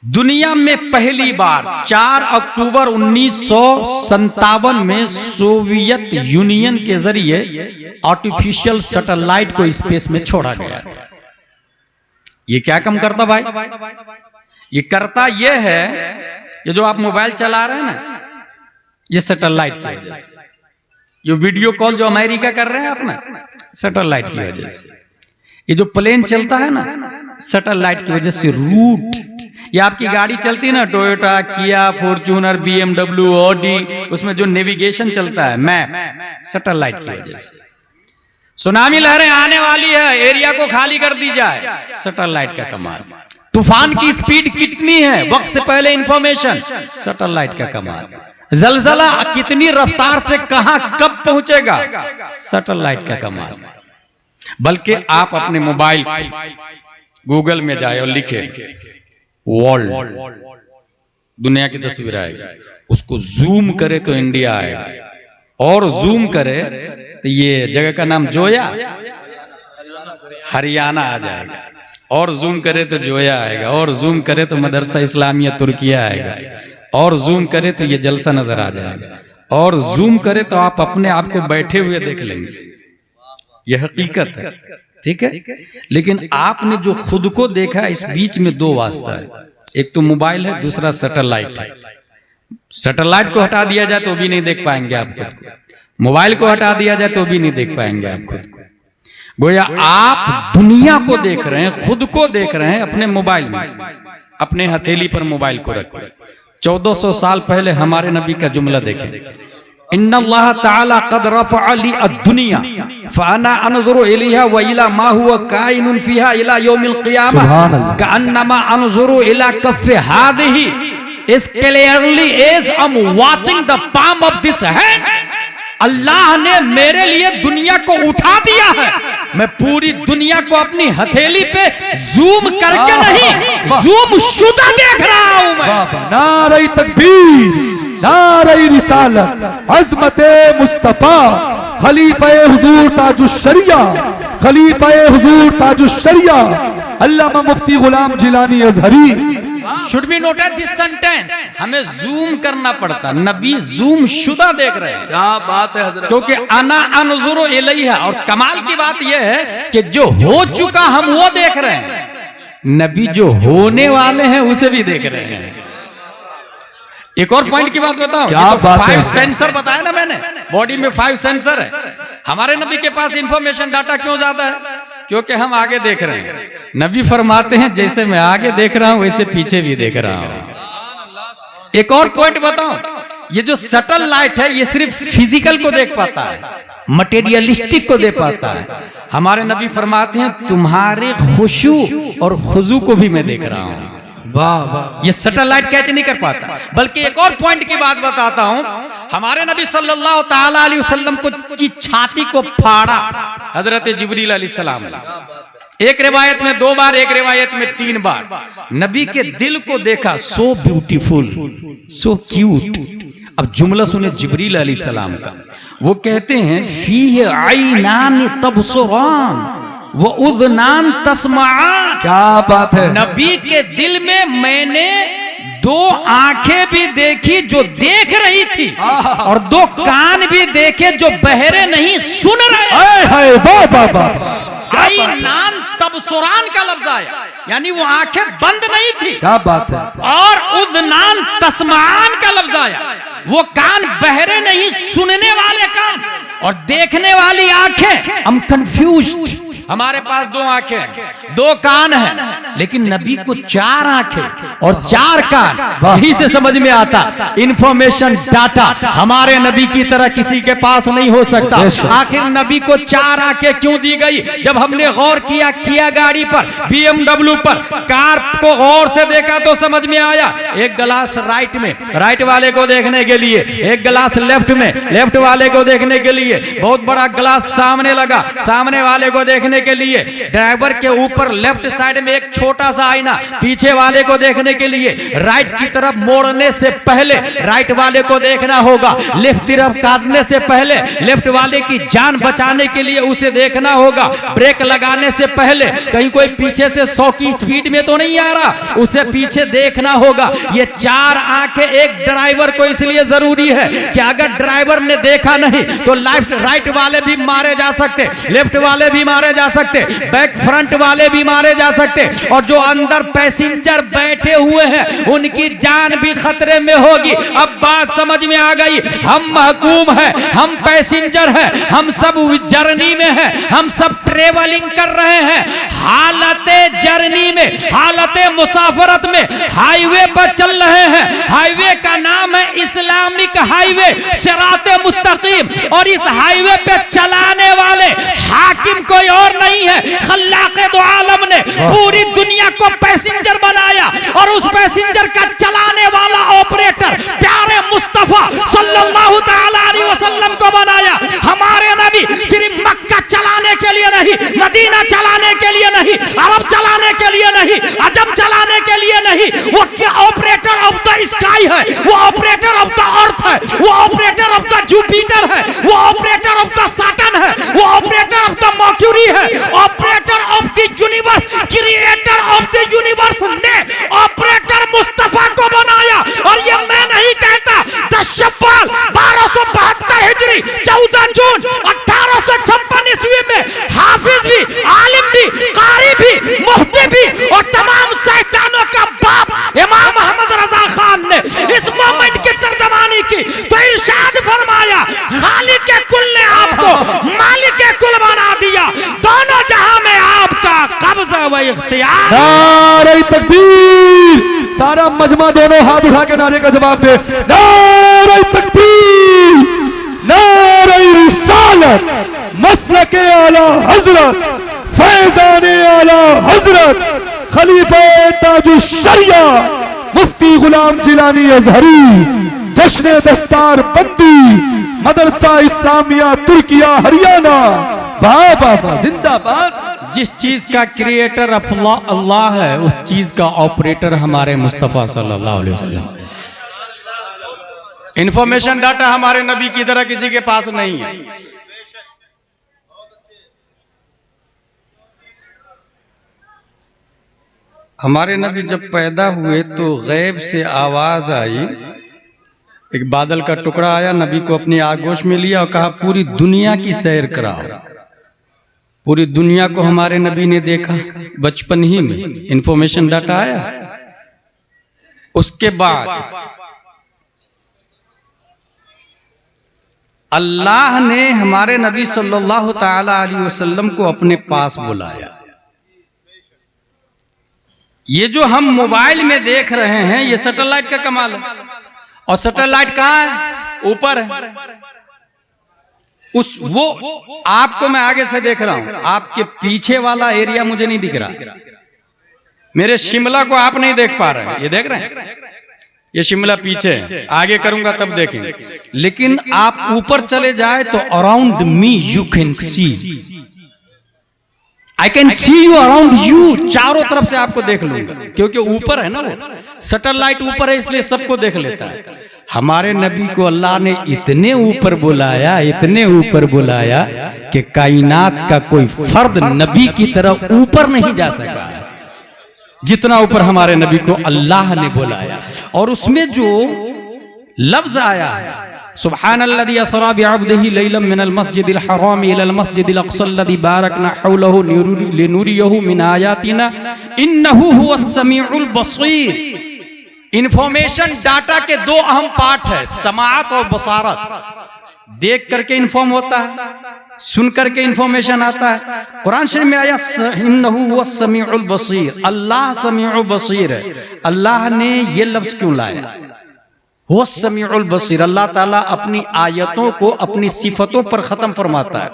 दुनिया में पहली बार 4 अक्टूबर 1957 में सोवियत यूनियन के जरिए आर्टिफिशियल सैटेलाइट को स्पेस में छोड़ा गया था। ये क्या काम करता भाई? ये करता ये है, ये जो आप मोबाइल चला रहे हैं ना, ये सैटेलाइट की वजह से। ये वीडियो कॉल जो अमेरिका कर रहे हैं अपना, सैटेलाइट की वजह से। ये जो प्लेन चलता है ना, सैटेलाइट की वजह से। रूट, ये आपकी गाड़ी चलती है ना, टोयोटा, किया, फॉर्च्यूनर, BMW, ऑडी, उसमें जो नेविगेशन चलता है, मैप, सैटेलाइट की वजह से। सुनामी लहरें आने वाली है, एरिया को खाली कर दी जाए, सैटेलाइट का कमाल। तूफान की स्पीड कितनी है, वक्त से पहले इंफॉर्मेशन, सैटेलाइट का कमाल। जलजला कितनी रफ्तार से कहां कब पहुंचेगा, सैटेलाइट का कमाल। बल्कि आप अपने मोबाइल गूगल में जाए और लिखे वर्ल्ड, दुनिया की तस्वीर आएगी, उसको जूम करे तो इंडिया आएगा, और जूम करे तो ये जगह का नाम जोया, हरियाणा आ जाएगा, और जूम करे तो जोया आएगा, और जूम करे तो मदरसा इस्लामिया तुर्किया आएगा, और जूम करे तो ये जलसा नजर आ जाएगा, और जूम करे तो आप अपने आप को बैठे हुए देख लेंगे। यह हकीकत है, ठीक है। लेकिन आपने जो खुद को देखा, इस बीच में दो वास्ता है, एक तो मोबाइल है, दूसरा सैटेलाइट है। सैटेलाइट को हटा दिया जाए तो भी नहीं देख पाएंगे आप खुद को, मोबाइल को हटा दिया जाए तो भी नहीं देख पाएंगे आप खुद को। गोया आप दुनिया को देख रहे हैं, खुद को देख रहे हैं अपने मोबाइल में, अपने हथेली पर मोबाइल को रखें। 1400 साल पहले हमारे नबी का जुमला देखें, इन्नल्लाह ताला क़द रफ़अ ली अद-दुनिया फ़अना अनज़ुरु इलैहा व इला मा हुवा काइनुन फ़ीहा इला यौमिल क़ियामह कअन्नमा अनज़ुरु इला कफ़्फ़ि हादिही is clearly as I am watching the palm of this hand. अल्लाह ने मेरे लिए दुनिया को उठा दिया है, मैं पूरी दुनिया को अपनी हथेली पे जूम करके नहीं, जूम शुदा देख रहा हूं मैं। नारे तकबीर, नारे रिसालत, अज़मते मुस्तफा, खलीफे हुजूर ताजुश्शरिया, खलीफे हुजूर ताजुश्शरिया अल्लामा मुफ्ती Ghulam Jilani Azhari. Should be noted this sentence, हमें जूम करना पड़ता, नबी जूम शुदा देख रहे हैं। क्या बात है हज़रत, क्योंकि अना अनज़ुरु इलैहा, और कमाल की बात यह है कि जो हो चुका हम वो देख रहे हैं, नबी जो होने वाले हैं उसे भी देख रहे हैं। एक और पॉइंट की बात बताऊं, क्या बात है? 5 सेंसर बताया ना मैंने, बॉडी में 5 सेंसर है। हमारे नबी के पास इंफॉर्मेशन डाटा क्यों ज्यादा है? क्योंकि हम आगे देख रहे हैं। नबी फरमाते हैं जैसे मैं आगे देख रहा हूं वैसे पीछे भी देख रहा हूं। एक और पॉइंट बताऊं, ये जो सैटेलाइट है ये सिर्फ फिजिकल को देख पाता है, मटेरियलिस्टिक को देख पाता है। हमारे नबी फरमाते हैं तुम्हारे खुशू और खुजू को भी मैं देख रहा हूं। वाह वाह, ये सैटेलाइट कैच नहीं कर पाता। बल्कि एक और पॉइंट की बात बताता हूं, हमारे नबी सल्लल्लाहु ताला अलैहि वसल्लम को की छाती को फाड़ा हजरत जिब्रील अलैहिस्सलाम ने। एक रिवायत में 2 बार, एक रिवायत में 3 बार। नबी के दिल को देखा, सो ब्यूटीफुल, सो क्यूट। अब जुमला सुने जिब्रील अलैहिस्सलाम का, वो कहते हैं फीह ऐनान तबसुरान वो उज़नान तस्माआन। क्या बात है, नबी के दिल में मैंने 2 आंखें भी देखी जो देख रही थी, और 2 कान भी देखे जो बहरे नहीं सुन रहे। वाह वाह वाह, ऐनान तबसुरान का लफ्ज आया, यानी वो आंखें बंद नहीं थी। क्या बात है, और उज़नान तस्माआन का लफ्ज आया, वो कान बहरे नहीं, सुनने वाले कान और देखने वाली आंखें। I am confused. हमारे पास 2 आंखें हैं, 2 कान हैं, लेकिन नबी को 4 आंखें और 4 कान। वहीं से समझ में आता इंफॉर्मेशन डाटा हमारे नबी की तरह किसी के पास नहीं हो सकता। आखिर नबी को 4 आंखें क्यों दी गई? जब हमने गौर किया गाड़ी पर, BMW पर, कार को गौर से देखा तो समझ में आया, एक गिलास राइट में, राइट वाले को देखने के लिए, एक गिलास लेफ्ट में, लेफ्ट वाले को देखने के लिए, बहुत बड़ा गिलास सामने लगा, सामने वाले को देखने के लिए, ड्राइवर के ऊपर लेफ्ट साइड में एक छोटा सा आईना पीछे वाले को देखने के लिए, राइट की तरफ मोड़ने से पहले राइट वाले को देखना होगा, लेफ्ट तरफ काटने से पहले लेफ्ट वाले की जान बचाने के लिए उसे देखना होगा, ब्रेक लगाने से पहले कहीं कोई पीछे से 100 की स्पीड में तो नहीं आ रहा, उसे पीछे देखना होगा। ये 4 आंखें एक ड्राइवर को इसलिए जरूरी है कि अगर ड्राइवर ने देखा नहीं तो लेफ्ट राइट वाले भी मारे जा सकते, लेफ्ट वाले भी मारे जा सकते, बैक फ्रंट वाले भी मारे जा सकते, और जो अंदर पैसेंजर बैठे हुए हैं उनकी जान भी खतरे में होगी। अब बात समझ में आ गई। हम महकूम है, हम पैसेंजर है, हम सब जर्नी में है, हम सब ट्रेवलिंग कर रहे हैं। हालते जर्नी में, हालते मुसाफरत में हाईवे पर चल रहे हैं। हाईवे का नाम है इस्लामिक हाईवे सिराते मुस्तकीम, और इस हाईवे पे चलाने वाले हाकिम कोई और नहीं है, खल्लाके दो आलम ने पूरी दुनिया को पैसेंजर बनाया, और उस पैसेंजर का चलाने वाला ऑपरेटर प्यारे मुस्तफा सल्लल्लाहु तआला अलैहि वसल्लम को बनाया। हमारे नबी सिर्फ मक्का चलाने के लिए नहीं, मदीना चलाने के लिए नहीं, अरब चलाने के लिए नहीं, अजम चलाने के लिए नहीं, वो क्या ऑपरेटर ऑफ द स्काई है, वो ऑपरेटर ऑफ द अर्थ है, वो ऑपरेटर ऑफ द जुपिटर है, वो ऑपरेटर ऑफ द सैटर्न है, वो ऑपरेटर ऑफ द मर्क्यूरी है, operator of the universe, creator of the universe ने ऑपरेटर मुस्तफा को बनाया। और ये मैं नहीं कहता, 10 शव्वाल 1272 हिजरी 14 जून 1856 ईस्वी में हाफिज भी, आलिम भी, कारी भी, मुफ्ती भी और तमाम शैतानों का बाप इमाम अहमद रजा खान ने इस मोमेंट की तर्जमानी की तो इरशाद फरमाया, खालिक के कुल ने आपको मालिक के कुल बना दिया, दोनों जहां में आपका कब्जा व इख्तियार। नारे तकबीर, सारा मजमा दोनों हाथ उठा के नारे का जवाब दे। नारे तकबीर, नारे रिसालत, मसलके आला हजरत, फैजाने आला हजरत, खलीफा ताजुश शरिया मुफ्ती गुलाम जिलानी अजहरी, जश्न दस्तार बंदी, मदरसा इस्लामिया तुर्किया हरियाणा। वाह वाह वाह, जिंदाबाद। जिस चीज का क्रिएटर अल्लाह है, उस चीज का ऑपरेटर हमारे मुस्तफा सल्लल्लाहु अलैहि वसल्लम। इंफॉर्मेशन डाटा हमारे नबी की तरह किसी के पास नहीं है। हमारे नबी जब पैदा हुए तो गैब से आवाज आई, एक बादल का टुकड़ा आया, नबी को अपनी आगोश में लिया और कहा पूरी दुनिया की सैर कराओ। पूरी दुनिया को हमारे नबी ने देखा बचपन ही में, इंफॉर्मेशन डाटा आया। उसके बाद अल्लाह ने हमारे नबी सल्लल्लाहु ताला अलैहि वसल्लम को अपने पास बुलाया। ये जो हम मोबाइल में देख रहे हैं ये सैटेलाइट का कमाल है। और सैटेलाइट कहाँ है? ऊपर है। वो आपको मैं आगे से देख रहा हूं, आपके पीछे वाला एरिया मुझे नहीं दिख रहा। मेरे शिमला को आप नहीं देख पा रहे हैं, ये देख रहे हैं? ये शिमला पीछे है, आगे करूंगा तब देखेंगे। लेकिन आप ऊपर चले जाए तो around me you can see, I can see you around you. चारों तरफ से आपको देख लूंगा, क्योंकि ऊपर है ना, वो सैटेलाइट ऊपर है, इसलिए सबको देख लेता है। हमारे नबी को अल्लाह ने इतने ऊपर बुलाया, इतने ऊपर बुलाया कि कायनात का कोई फर्द नबी की तरह ऊपर नहीं जा सका जितना ऊपर हमारे नबी को अल्लाह ने बुलाया। और उसमें जो लफ्ज आया है, सुब्हानल्लज़ी असरा बिअब्दिही लैलन मिनल मस्जिदिल हराम इलल मस्जिदिल अक़सल्लज़ी बारकना हौलहु लिनुरियहु मिन आयातिना इन्नहु हुवस समीउल बसीर। इंफॉर्मेशन डाटा के दो अहम पार्ट है, समाअत और बसारत। देख करके इंफॉर्म होता है, सुन करके इंफॉर्मेशन आता है। कुरान शरीफ में आया इन्नहु हुवस समीउल बसीर, अल्लाह समीउल बसीर है। अल्लाह ने ये लफ्ज क्यों लाया? हुवस समीउल बसीर। अल्लाह ताला अपनी आयतों को अपनी सिफतों पर खत्म फरमाता है,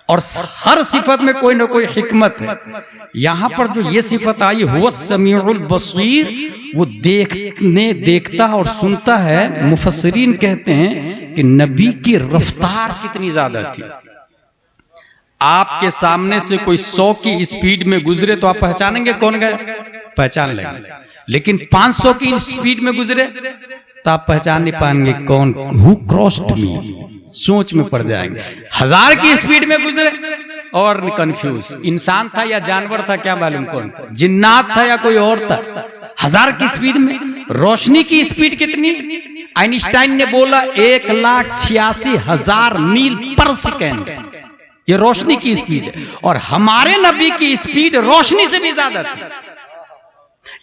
और हर सिफत में कोई ना कोई हिकमत है। यहां पर जो ये सिफत आई हुवस समीउल बसीर, वो देखता और सुनता है। मुफस्सिरीन कहते हैं कि नबी की रफ्तार कितनी ज्यादा थी। आपके सामने से कोई 100 की स्पीड में गुजरे तो आप पहचानेंगे कौन गया, पहचान लेंगे। लेकिन 500 की स्पीड में गुजरे तो आप पहचान नहीं पाएंगे कौन, हु क्रॉस्ड मी, सोच में पड़ जाएंगे। 1000 की स्पीड में गुजरे और कंफ्यूज, इंसान था या जानवर था क्या मालूम कौन था, जिन्नात था या कोई और था। 1000 की स्पीड में, रोशनी की स्पीड कितनी, आइंस्टाइन ने बोला 1,86,000 मील पर सेकेंड, ये रोशनी की स्पीड है। और हमारे नबी की स्पीड रोशनी से भी ज्यादा थी।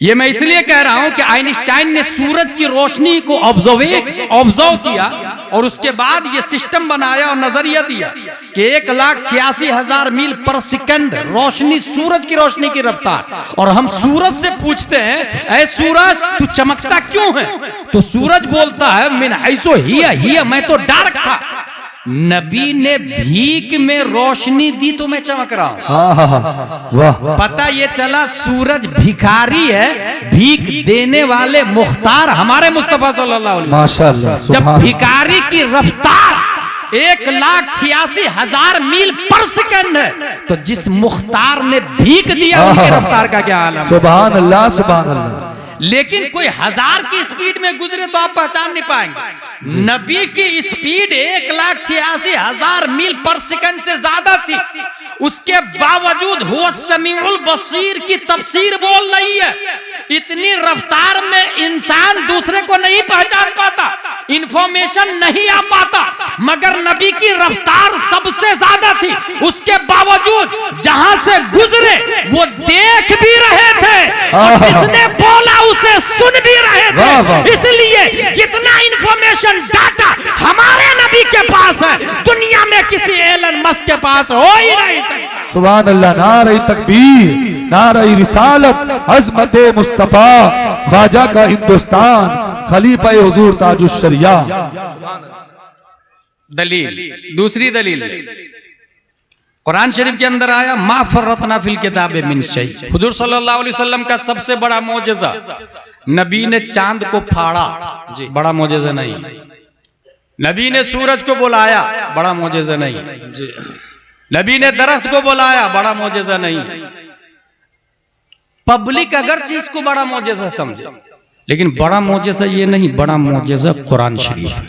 ये मैं इसलिए कह रहा हूं कि आइंस्टाइन ने सूरज की रोशनी को ऑब्जर्व किया और उसके बाद ये सिस्टम बनाया और नजरिया दिया कि 1,86,000 मील पर सेकंड रोशनी, सूरज की रोशनी की रफ्तार। और हम सूरज से पूछते हैं, ऐ सूरज तू चमकता क्यों है, तो सूरज बोलता है मिन हैसो हिया, मैं तो डार्क था। नबी ने भीख में रोशनी दी तो मैं चमक रहा हूं। वाह, पता ये चला सूरज भिखारी है, भीख देने वाले मुख्तार हमारे मुस्तफा सल्लल्लाहु अलैहि वसल्लम। माशाअल्लाह, जब भिखारी की रफ्तार 1,86,000 मील पर सेकंड है, तो जिस मुख्तार ने भीख दिया उनकी रफ्तार का क्या हाल है। सुभान अल्लाह, सुभान अल्लाह। लेकिन कोई 1000 की स्पीड में गुजरे तो आप पहचान नहीं पाएंगे। नबी की स्पीड 1,86,000 मील पर सेकंड से ज्यादा थी, उसके बावजूद हुआ समीउल बसीर की तफसीर बोल रही है। इतनी रफ्तार में इंसान दूसरे को नहीं पहचान पाता, इंफॉर्मेशन नहीं आ पाता, मगर नबी की रफ्तार सबसे ज्यादा थी। उसके बावजूद जहां से गुजरे वो देख भी रहे थे और जिसने बोला उसे सुन भी रहे थे। इसलिए जितना इंफॉर्मेशन डाटा हमारे नबी के पास है, दुनिया में किसी एलन मस्क के पास हो ही नहीं सकता। सुभान अल्लाह, नारे तकबीर, नारे रिसालत, अज़मत मुस्तफा, ख्वाजा का हिंदुस्तान, खलीफा हुजूर ताजुश शरिया। दलील, दूसरी दलील कुरान शरीफ के अंदर आया मा फर्रतना फिल किताबे मिन शै। हुजूर सल्लल्लाहु अलैहि वसल्लम का सबसे बड़ा मौजज़ा, नबी ने चांद को फाड़ा, बड़ा मौजज़ा नहीं। नबी ने सूरज को बुलाया, बड़ा मौजज़ा नहीं। नबी ने दरख्त को बुलाया, बड़ा मौजज़ा नहीं। पब्लिक अगर चीज को बड़ा मौजज़ा समझे, लेकिन बड़ा मौजज़ा ये नहीं, बड़ा मौजज़ा कुरान शरीफ है।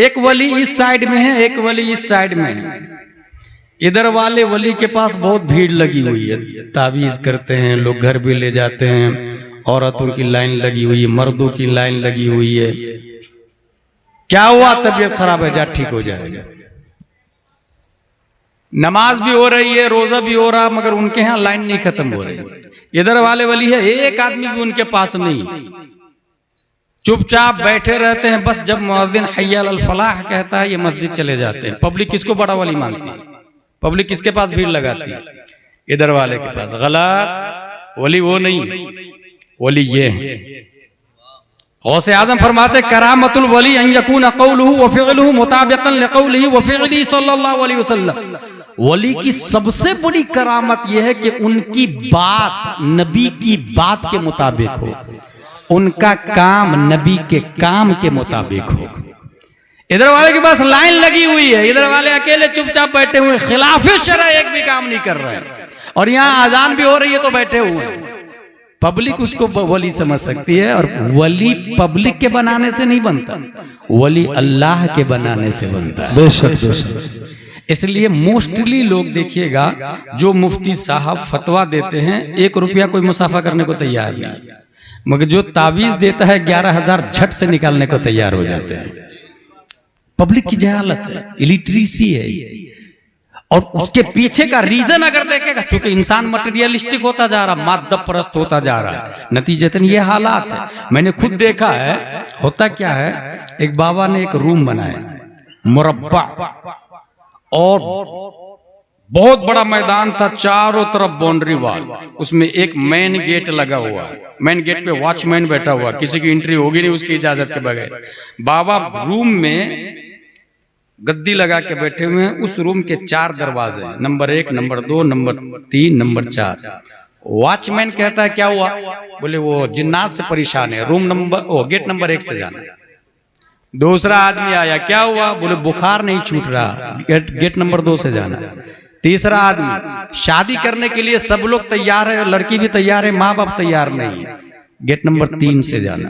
एक वली इस साइड में है, एक वली इस साइड में है। इधर वाले वली के पास बहुत भीड़ लगी हुई है, तावीज करते हैं लोग, घर भी ले जाते हैं, औरतों की लाइन लगी हुई है, मर्दों की लाइन लगी हुई है। क्या हुआ, तबीयत खराब है, जा ठीक हो जाएगा। नमाज भी हो रही है, रोजा भी हो रहा, मगर उनके यहाँ लाइन नहीं खत्म हो रही। इधर वाले वली है, एक आदमी भी उनके पास नहीं, चुपचाप बैठे रहते हैं। बस जब मुअज्जिन हय्या अल फलाह कहता है, ये मस्जिद चले जाते हैं। पब्लिक किसको बड़ा वली मानती है, पब्लिक किसके पास भीड़ लगाती है, इधर वाले के पास। गलत, वली वो नहीं, वली ये है। गौसे आजम फरमाते करामतुल वली अन यकून क़ौलुहु व फ़िअलुहु मुताबिक़न लिक़ौलिहि व फ़िअलिहि सल्लल्लाहु अलैहि वसल्लम। वली की सबसे बड़ी करामत यह है कि उनकी बात नबी की बात के मुताबिक हो, उनका काम नबी के काम के मुताबिक हो। इधर वाले के पास लाइन लगी हुई है, इधर वाले अकेले चुपचाप बैठे हुए, खिलाफे शरअ एक भी काम नहीं कर रहे हैं, और यहाँ आजान भी हो रही है तो बैठे हुए हैं। पब्लिक उसको वली समझ सकती है, और वली पब्लिक के बनाने से नहीं बनता, वली अल्लाह के बनाने से बनता है। बेशक, बेशक। इसलिए मोस्टली लोग देखिएगा, जो मुफ्ती साहब फतवा देते हैं, 1 रुपया कोई मुसाफा करने को तैयार नहीं, मगर जो तावीज देता है 11,000 झट से निकालने को तैयार हो जाते हैं। पब्लिक की जहालत है, इलिटरेसी है। और उसके पीछे का रीजन अगर देखेगा, चूंकि इंसान मटेरियलिस्टिक होता जा रहा, माद्दा परस्त होता जा रहा है, नतीजतन ये हालात है। मैंने खुद देखा है। होता क्या है, एक बाबा ने एक रूम बनाया मुरब्बा, और बहुत बड़ा मैदान था, चारों तरफ बाउंड्री वॉल, उसमें एक मेन गेट लगा हुआ है। मेन गेट पे वॉचमैन बैठा हुआ, किसी की एंट्री होगी नहीं उसकी इजाजत के बगैर। बाबा रूम में गद्दी लगा के बैठे हुए हैं। उस रूम के 4 दरवाजे, number 1, number 2, number 3, number 4। Watchman कहता है क्या हुआ, बोले वो जिन्नात से परेशान है, रूम नंबर गेट नंबर 1 से जाना। दूसरा आदमी आया, क्या हुआ? बोले बुखार नहीं छूट रहा, गेट नंबर 2 से जाना। तीसरा आदमी, शादी करने के लिए सब लोग तैयार है, लड़की भी तैयार है, माँ बाप तैयार नहीं है, गेट नंबर 3 से जाना।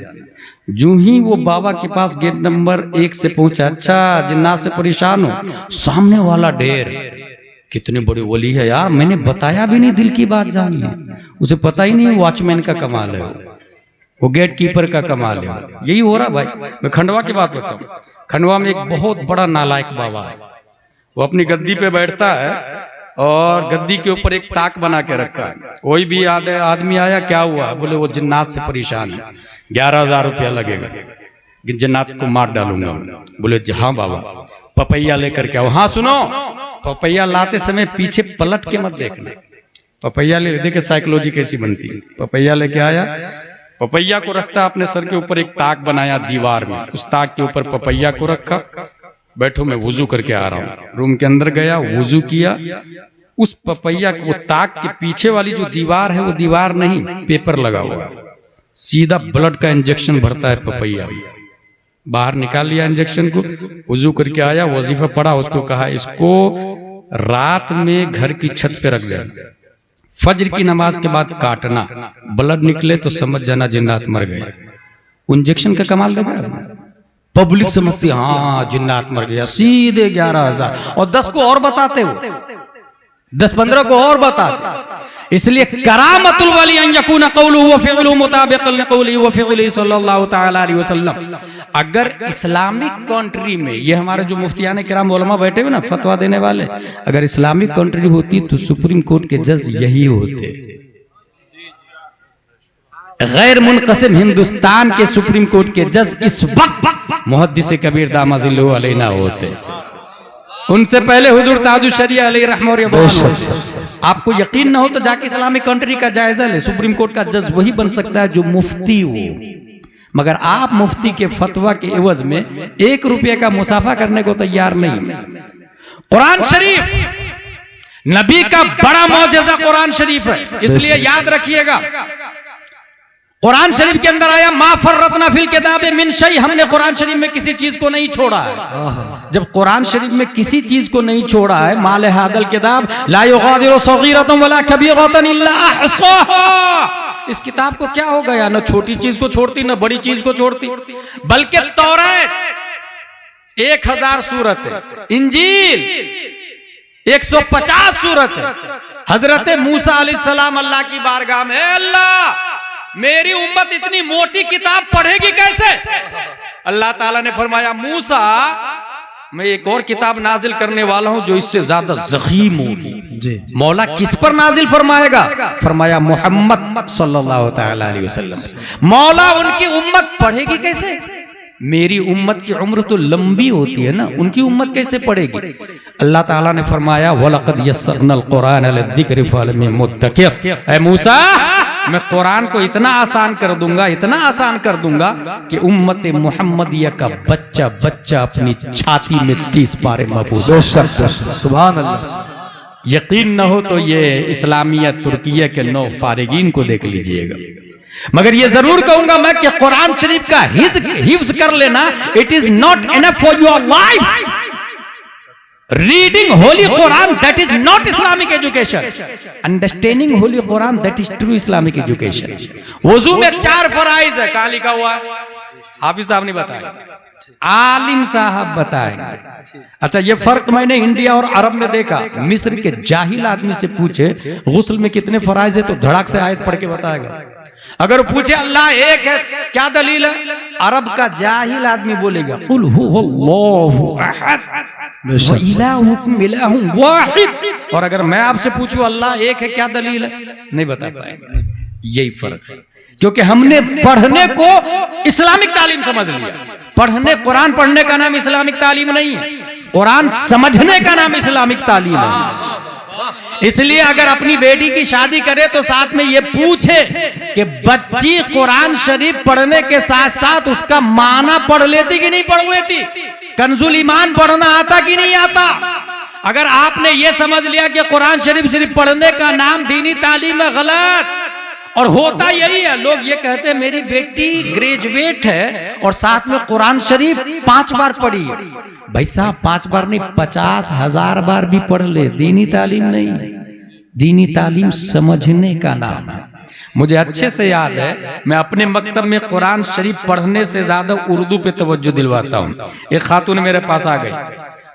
यूं ही वो बाबा के पास गेट नंबर 1 से पहुंचा, अच्छा जिन्नात से परेशान हो, सामने वाला ढेर, कितने बड़े वली है यार, मैंने बताया भी नहीं, दिल की बात जान ली, उसे पता ही नहीं वॉचमैन का कमाल है, वो गेट कीपर का कमाल है। यही हो रहा भाई। मैं खंडवा की बात बताऊं, खंडवा में एक बहुत बड़ा नालायक बाबा है, वो अपनी गद्दी पे बैठता है और गद्दी के ऊपर एक ताक बना के रखा है। कोई भी आदमी आया, क्या हुआ? बोले वो जिन्नात से परेशान है, 11,000 रुपया लगेगा, जिन्नात को मार डालूंगा। बोले हाँ बाबा, पपैया लेकर के आओ। हाँ सुनो, पपैया लाते समय पीछे पलट के मत देखना, पपैया ले देखे साइकोलॉजी कैसी बनती है। पपैया लेके आया, पपैया को रखता अपने सर के ऊपर, एक ताक बनाया दीवार में, उस ताक के ऊपर पपैया को रखा, बैठो मैं वुजू करके आ रहा हूँ। रूम के अंदर गया, वुजू किया, उस पपैया को, ताक के पीछे वाली जो दीवार है वो दीवार नहीं, पेपर लगा हुआ, सीधा ब्लड का इंजेक्शन भरता है पपैया। बाहर निकाल लिया इंजेक्शन को, वुजू करके आया, वजीफा पढ़ा, उसको कहा इसको रात में घर की छत पे रख देना, फज्र की नमाज के बाद काटना, ब्लड निकले तो समझ जाना जिन्नात मर गए। इंजेक्शन का कमाल लगा, पब्लिक समझती हाँ जिन्नात मर गया, सीधे 11,000 और 10 को और बताते हो, 10-15 को और बताते। इसलिए करामतुल वली अन यकून क़ौलुहु व फ़िअलुहु मुताबिक़न लिक़ौलिहि व फ़िअलिहि सल्लल्लाहु तआला अलैहि वसल्लम। अगर इस्लामिक कंट्री में, ये हमारे जो मुफ्तियाने किराम उलमा बैठे हुए ना फतवा देने वाले, अगर इस्लामिक कंट्री होती तो सुप्रीम कोर्ट के जज यही होते। गैर मुनक़सिम हिंदुस्तान के सुप्रीम कोर्ट के जज इस वक्त मुहद्दिस कबीर दामजिल्लुहु अलैना होते, उनसे पहले हुजूर ताजुश शरिया अलैहि रहमह व रिज़वान। आपको यकीन ना हो तो जाके इस्लामिक कंट्री का जायजा ले, सुप्रीम कोर्ट का जज वही बन सकता है जो मुफ्ती हो, मगर आप मुफ्ती के फतवा के एवज में 1 रुपये का मुसाफा करने को तैयार नहीं। कुरान शरीफ नबी का बड़ा मौजज़ा कुरान शरीफ है, इसलिए याद रखिएगा। कुरान शरीफ के अंदर आया मा फर्रतना फिल किताबि मिन शै, हमने कुरान शरीफ में किसी चीज को नहीं छोड़ा है। जब कुरान शरीफ में किसी चीज को नहीं छोड़ा है, माल हादल किताब ला युगादिरु सगीरतन वला कबीरतन इल्ला अहसाहा, इस किताब को क्या हो गया, न छोटी चीज को छोड़ती न बड़ी चीज को छोड़ती, बल्कि तौरात 1000 सूरत है, इंजील 150 सूरत है। हजरत मूसा अलैहिस्सलाम अल्लाह की बारगाह में, अल्लाह मेरी उम्मत इतनी मोटी किताब पढ़ेगी कैसे? अल्लाह ताला ने फरमाया मूसा मैं एक और किताब नाजिल करने वाला हूं जो इससे ज्यादा ज़ख़ीम होगी। मौला किस पर नाजिल फरमाएगा? फरमाया मोहम्मद सल्लल्लाहु तआला अलैहि वसल्लम। मौला उनकी उम्मत पढ़ेगी कैसे? मेरी उम्मत की उम्र तो लंबी होती है ना, उनकी उम्मत कैसे पढ़ेगी? अल्लाह ताला ने फरमाया वलक़द यस्सरनल कुरान लिज़्ज़िक्रि फ़हल मिन मुद्दकिर। ऐ मूसा मैं कुरान को इतना आसान कर दूंगा, इतना आसान कर दूंगा कि उम्मत मुहम्मदिया का बच्चा बच्चा अपनी छाती में 30 पारे महफूज। सुभान अल्लाह। यकीन न हो तो ये इस्लामिया तुर्किया के 9 फारिगीन को देख लीजिएगा। मगर ये जरूर कहूंगा मैं कि कुरान शरीफ का हिफ्ज कर लेना it is not enough for your life. Reading Holy Quran, that is not Islamic education. Understanding Holy Quran, that is true Islamic education. वुजू में 4 फराइज है, कहाँ लिखा हुआ है? हाफिज साहब ने बताया, आलिम साहब बताएंगे। अच्छा ये फर्क मैंने इंडिया और अरब में देखा। मिस्र के जाहिल आदमी से पूछे गुस्ल में कितने फराइज है तो धड़ाक से आयत पढ़ के बताएगा। अगर पूछे अल्लाह एक है क्या दलील है, अरब का जाहिल आदमी बोलेगा कुल हुवल्लाहु अहद व इलाहुकुम इलाहुन वाहिद। और अगर मैं आपसे पूछूं अल्लाह एक है क्या दलील है, नहीं बता पाएंगे। यही फर्क है, क्योंकि हमने पढ़ने को इस्लामिक तालीम समझ लिया। पढ़ने, कुरान पढ़ने का नाम इस्लामिक तालीम नहीं है, कुरान समझने का नाम इस्लामिक तालीम है। इसलिए अगर अपनी बेटी की शादी करे तो साथ में ये पूछे कि बच्ची कुरान शरीफ पढ़ने के साथ साथ उसका माना पढ़ लेती कि नहीं पढ़ लेती, कंजुल ईमान पढ़ना आता कि नहीं आता। अगर आपने ये समझ लिया कि कुरान शरीफ सिर्फ पढ़ने का नाम दीनी तालीम है, गलत। और होता यही है, लोग ये कहते हैं मेरी बेटी ग्रेजुएट है और साथ में कुरान शरीफ 5 बार पढ़ी है। भाई साहब 5 बार नहीं 50,000 बार भी पढ़ ले, दीनी तालीम नहीं, दीनी तालीम समझने का नाम है। मुझे अच्छे से याद है, मैं अपने मकतब में कुरान शरीफ पढ़ने से ज्यादा उर्दू पे तवज्जो दिलवाता हूँ। एक खातून मेरे पास आ गई,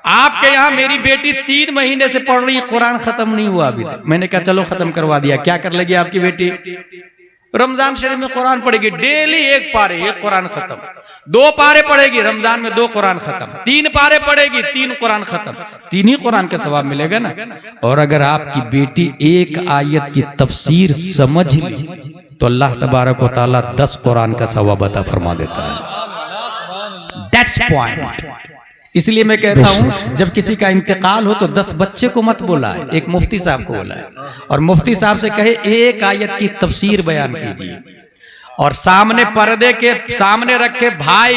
आपके यहाँ मेरी बेटी 3 महीने से पढ़ रही, कुरान खत्म नहीं हुआ अभी तक। मैंने कहा चलो खत्म करवा दिया। क्या कर लेगी आपकी बेटी? रमजान शरीफ में कुरान पढ़ेगी, डेली 1 पारे, 1 कुरान खत्म। 2 पारे पढ़ेगी, रमजान में 2 कुरान खत्म। 3 पारे पढ़ेगी, 3 कुरान खत्म। 3 ही कुरान का सवाब मिलेगा ना। और अगर आपकी बेटी 1 आयत की तफसीर समझ ली तो अल्लाह तबारक व तआला 10 कुरान का सवाब अता फरमा देता है। That's point. इसलिए मैं कहता हूं जब किसी का इंतकाल हो तो 10 बच्चे को मत बुलाए, एक मुफ्ती साहब को बुलाए और मुफ्ती साहब से कहे 1 आयत की तफसीर बयान कीजिए। और सामने पर्दे के सामने रखे भाई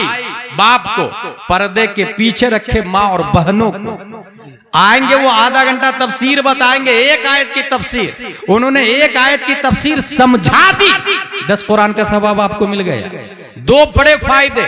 बाप को, पर्दे के पीछे रखे माँ और बहनों को। आएंगे वो आधा घंटा तफसीर बताएंगे, 1 आयत की तफसीर। उन्होंने 1 आयत की तफसीर समझा दी, 10 कुरान का सवाब आपको मिल गया। 2 बड़े फायदे,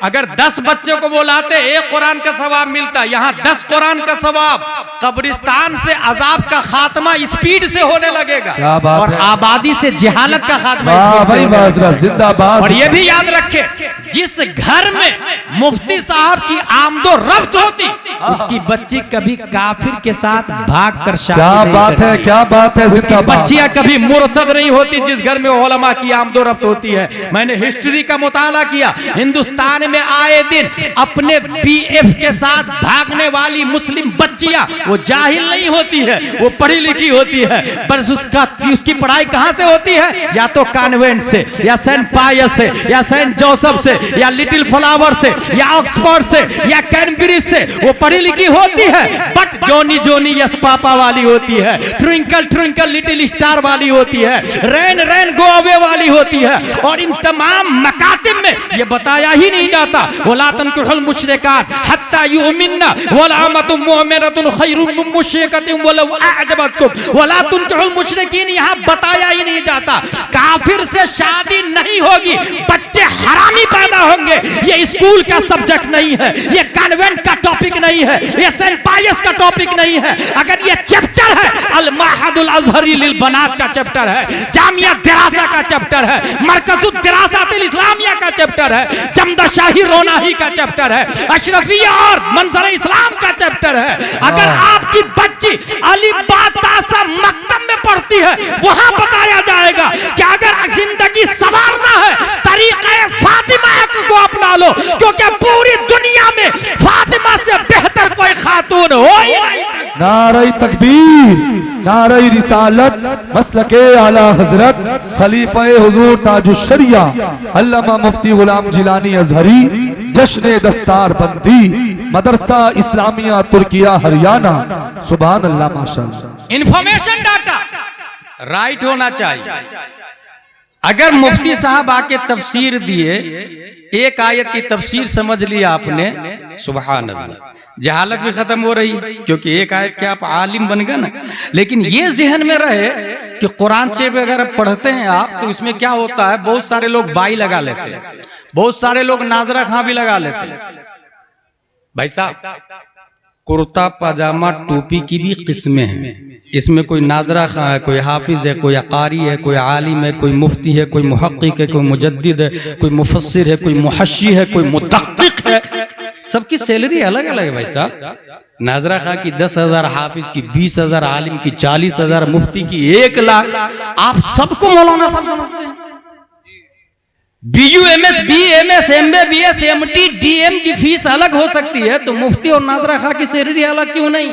अगर 10 बच्चों को बुलाते 1 कुरान का सवाब मिलता, यहाँ 10 कुरान का सवाब। कब्रिस्तान से अजाब का खात्मा स्पीड से होने लगेगा और आबादी से जहालत का खात्मा जिंदाबाद। और ये भी याद रखे, जिस घर में मुफ्ती साहब की आमदो रफ्त होती उसकी बच्ची कभी काफिर के साथ भाग कर शादी नहीं करती। क्या बात है, उसकी बच्चियां कभी मुर्तद नहीं होती जिस घर में उलमा की आमदो रफ्त होती है। मैंने हिस्ट्री का मुताला किया, हिंदुस्तान में आए दिन अपने बीएफ के साथ भागने वाली मुस्लिम बच्चियां वो जाहिल नहीं होती है, वो पढ़ी लिखी होती है, पर उसकी पढ़ाई कहां से होती है? या तो कॉन्वेंट से, या सेंट पायस से, या सेंट जोसेफ से, या लिटिल फ्लावर से, या ऑक्सफोर्ड से, या कैम्ब्रिज से वो पढ़ी लिखी होती है। But Johnny Johnny yes papa वाली होती है, ट्विंकल ट्विंकल लिटिल स्टार वाली होती है, रैन रैन गो अवे वाली होती है। और इन तमाम मकातिब में ये बताया ही नहीं जाता वला तनकिहुल मुशरिकात हत्ता युमिनना वला अमतुम मुमिनतुन खैरुम मिन मुशरिकतिन वलौ अअजबतकुम। वला तनकिहुल मुशरिकीन यहाँ बताया ही नहीं जाता। काफिर से शादी नहीं होगी, बच्चे हरामी पैदा होंगे। ये स्कूल का सब्जेक्ट नहीं है, ये कॉन्वेंट का टॉपिक नहीं है, ये सेंट पायस का टॉपिक नहीं है। अगर ये चैप्टर है अल माहदुल अजहरी लिल बनात का चैप्टर है, जामिया दिरासा का चैप्टर है, मरकजुद दिरासातिल इस्लामिया का चैप्टर है, जमदा शाही रोनाही का चैप्टर है, अशरफिया और मंजर इस्लाम का चैप्टर है। अगर आपकी बच्ची अली बातासा मकतब में पढ़ती है, वहां बताया जाएगा कि अगर जिंदगी संवारना है तरीक़े फातिमा को अपना लो, क्योंकि पूरी दुनिया में फातिमा से बेहतर कोई खातून हो ही नहीं सकती। नारे तकबीर, नारे रिसालत, मसलके आला हजरत खलीफा हुजूर ताजुश शरिया अल्लामा मुफ्ती गुलाम जिलानी अजहरी, जश्न दस्तार बंदी, मदरसा इस्लामिया तुर्किया हरियाणा। सुभान अल्लाह, माशाअल्लाह। इंफॉर्मेशन डाटा राइट होना चाहिए। अगर मुफ्ती साहब आके तफसीर दिए, 1 आयत की तफसीर समझ लिया आपने, सुभान अल्लाह, जहालत भी खत्म हो रही है, क्योंकि 1 आयत के आप आलिम बन गए ना। लेकिन ये जहन में रहे कि कुरान शरीफ अगर पढ़ते हैं आप तो इसमें क्या होता है, बहुत सारे लोग बाई लगा लेते हैं, बहुत सारे लोग नाजरा खां भी लगा लेते हैं। भाई साहब, कुर्ता पजामा टोपी की भी किस्में हैं। इसमें कोई नाजरा खां है, कोई हाफिज है, कोई अकारी है, कोई आलिम है, कोई मुफ्ती है, कोई मुहक्किक है, कोई मुजद्दिद है, कोई मुफस्सिर है, कोई मुहश्शी है, कोई मुदक्किक है। सबकी सैलरी अलग अलग है भाई साहब। नाजरा खां की 10,000, हाफिज की 20,000, आलिम की 40,000, मुफ्ती की 1 लाख। आप सबको मौलाना साहब समझते हैं। BUMS, BMS, MA, BS, MD, DM की फीस अलग हो सकती है, तो मुफ्ती और नाजरा खां की सैलरी अलग क्यों नहीं?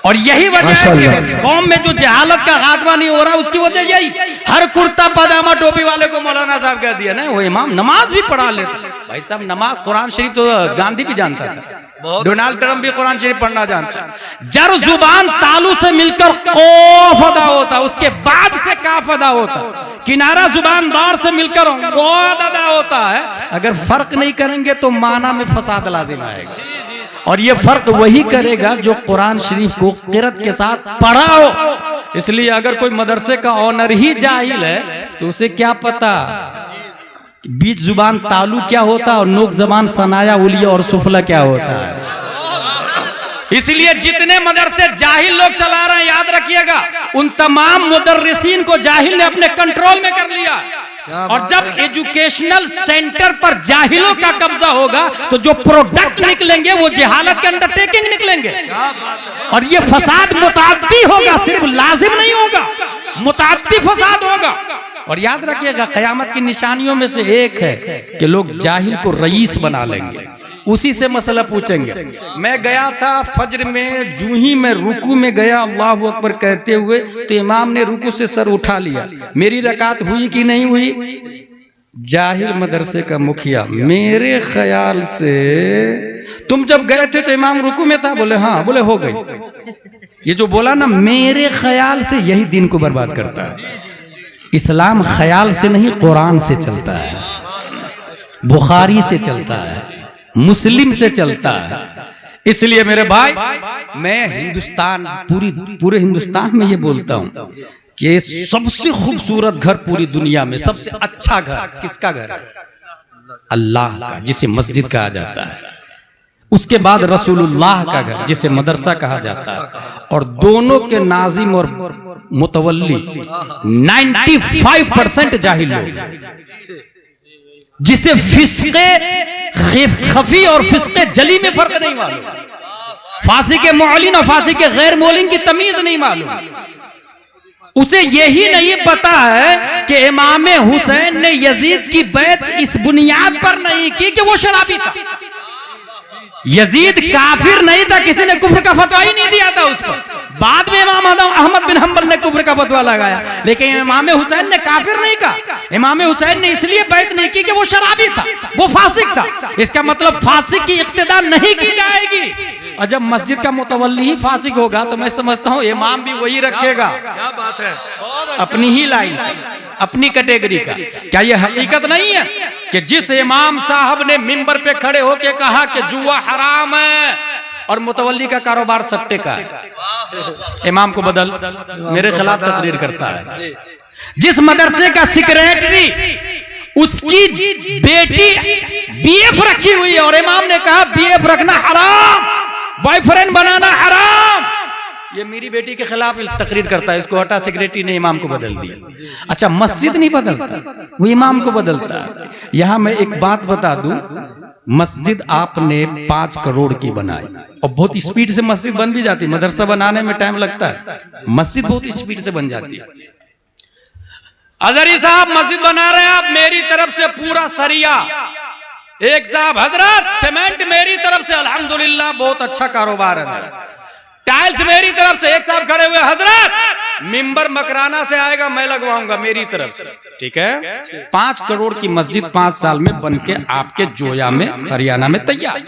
और यही वजह है कि कौम में जो जहालत का खात्मा नहीं हो रहा, उसकी वजह यही। हर कुर्ता पजामा टोपी वाले को मौलाना साहब कह दिया ना, वो इमाम नमाज भी पढ़ा लेते। भाई साहब, नमाज कुरान शरीफ तो गांधी भी जानता था, डोनाल्ड ट्रंप भी कुरान शरीफ पढ़ना जानता है। जर जुबान तालू से मिलकर कौफ अदा होता, उसके बाद से काफ अदा होता। किनारा जुबान दार से मिलकर गौद अदा होता है। अगर फर्क नहीं करेंगे तो माना में फसाद लाजिम आएगा। और ये फर्क वही करेगा जो कुरान शरीफ को किरत के साथ पढ़ा हो। इसलिए अगर कोई मदरसे का ऑनर ही जाहिल है तो उसे क्या पता बीच जुबान तालू क्या होता है और नोक जबान सनाया उलिया और सुफला क्या होता है। इसलिए जितने मदरसे जाहिल लोग चला रहे हैं याद रखिएगा, उन तमाम मुदर्रिसीन को जाहिल ने अपने कंट्रोल में कर लिया। और जब एजुकेशनल सेंटर पर जाहिलों का कब्जा होगा तो जो प्रोडक्ट निकलेंगे वो जहालत के अंडरटेकिंग निकलेंगे। और ये फसाद मुताद्दी होगा, सिर्फ लाजिम नहीं होगा, मुताद्दी फसाद होगा। और याद रखिएगा कयामत की निशानियों में से एक है कि लोग जाहिल को रईस बना लेंगे, उसी से मसला पूछेंगे। मैं गया था फज्र में, जूं ही मैं रुकू में गया अल्लाहु अकबर कहते हुए तो इमाम ने रुकू से सर उठा लिया। मेरी रकात हुई कि नहीं हुई? जाहिल मदरसे का मुखिया, मेरे ख्याल से तुम जब गए थे तो इमाम रुकू में था। बोले हाँ। बोले हो गई। ये जो बोला ना मेरे ख्याल से, यही दिन को बर्बाद करता है। इस्लाम ख्याल से नहीं कुरान से चलता है, बुखारी से चलता है, मुस्लिम से चलता है। इसलिए मेरे भाई मैं हिंदुस्तान पूरे हिंदुस्तान में ये बोलता हूं कि सबसे खूबसूरत घर पूरी दुनिया में, सबसे अच्छा घर किसका घर है? अल्लाह का, जिसे मस्जिद कहा जाता है। उसके बाद रसूलुल्लाह का घर, जिसे मदरसा कहा जाता है। और दोनों के नाजिम और मुतवल्ली 95% जाहिल लोग, जिसे फिस्के खफी और फिस्के जली में फर्क नहीं मालूम, फांसी के मौलिन और फांसी के गैर मौलिन की तमीज नहीं मालूम। उसे यही नहीं पता है कि इमाम हुसैन ने यजीद की बैत इस बुनियाद पर नहीं की कि वो शराबी था। यजीद काफिर नहीं था, किसी ने कुफ्र का फतवा ही नहीं दिया था उस पर। बाद में इमाम अहमद बिन हंबल ने कुफ्र का फतवा लगाया, लेकिन इमाम हुसैन ने काफिर नहीं कहा। इमाम हुसैन ने इसलिए बैत नहीं की कि वो शराबी था, वो फासिक था। इसका मतलब फासिक की इक्तिदा नहीं की जाएगी। और जब मस्जिद का मुतवल्ली ही फासिक होगा तो मैं समझता हूँ इमाम भी वही रखेगा। क्या बात है, अपनी ही लाइन, अपनी कैटेगरी का। क्या ये हकीकत नहीं है कि जिस इमाम साहब ने मिंबर पे खड़े होके कहा कि जुआ हराम है और मुतवल्ली का कारोबार सट्टे का है, इमाम को बदल मेरे खिलाफ तकरीर करता है। जिस मदरसे का सेक्रेटरी उसकी बेटी बीएफ रखी हुई है और इमाम ने कहा बीएफ रखना हराम, बॉयफ्रेंड बनाना हराम, ये मेरी बेटी के खिलाफ तकरीर करता है, इसको हटा। सेक्रेटरी ने इमाम को बदल दिया। अच्छा, मस्जिद नहीं बदलता, वो इमाम को बदलता है। यहां मैं एक बात बता दूं, मस्जिद आपने 5 करोड़ की बनाई और बहुत स्पीड से मस्जिद बन भी जाती है। मदरसा बनाने में टाइम लगता है, मस्जिद बहुत स्पीड से बन जाती है। अजहरी साहब मस्जिद बना रहे हैं आप, मेरी तरफ से पूरा सरिया। एक साहब हजरत सीमेंट मेरी तरफ से, अल्हम्दुलिल्लाह बहुत अच्छा कारोबार है मेरा। टाइल्स मेरी तरफ से। एक साहब खड़े हुए, हजरत मिंबर मकराना से आएगा, मैं लगवाऊंगा मेरी तरफ से। ठीक है, 5 करोड़ की मस्जिद 5 साल में बनके आपके जोया में हरियाणा में तैयार।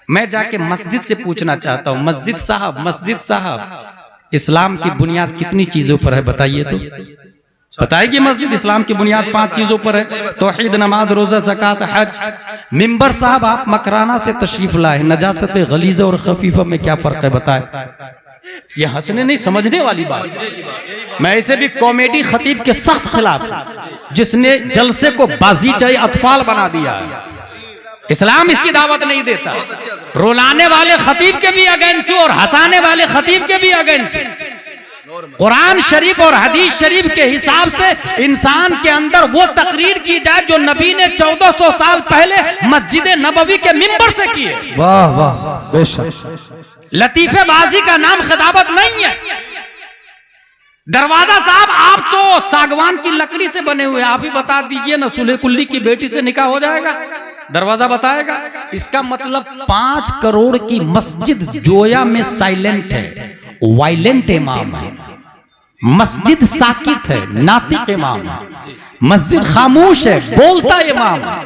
मैं जाके मस्जिद से पूछना चाहता हूं, मस्जिद साहब इस्लाम की बुनियाद कितनी चीजों पर है बताइए तो। बताएगी मस्जिद इस्लाम की बुनियाद 5 चीजों पर है, तौहीद, नमाज, रोजा, ज़कात, हज। मिंबर साहब आप मकराना से तशरीफ लाए, नजासत गलीज़ा और खफीफा में क्या फर्क है बताए। ये हंसने नहीं, समझने वाली बात। मैं ऐसे भी कॉमेडी खतीब के सख्त खिलाफ हूं जिसने जलसे को बाजीचाई अतफाल बना दिया है। इस्लाम इसकी दावत नहीं देता। रुलाने वाले खतीब के भी अगेंस्ट और हंसाने वाले खतीब के भी अगेंस्ट। कुरान शरीफ और हदीस शरीफ के हिसाब से इंसान के अंदर वो तकरीर की जाए जो नबी ने 1400 साल पहले मस्जिद नबवी के मिंबर से की है। वाह वाह, बेशक। लतीफेबाजी का नाम खिताबत नहीं है। दरवाजा साहब आप तो सागवान की लकड़ी से बने हुए, आप ही बता दीजिए ना, सुलह कुल्ली की बेटी से निकाह हो जाएगा? दरवाजा बताएगा। इसका मतलब 5 करोड़ की मस्जिद जोया में साइलेंट है, वायलेंट इमाम है। मस्जिद साकित है, नातिक इमाम है। मस्जिद खामोश है, बोलता इमाम है।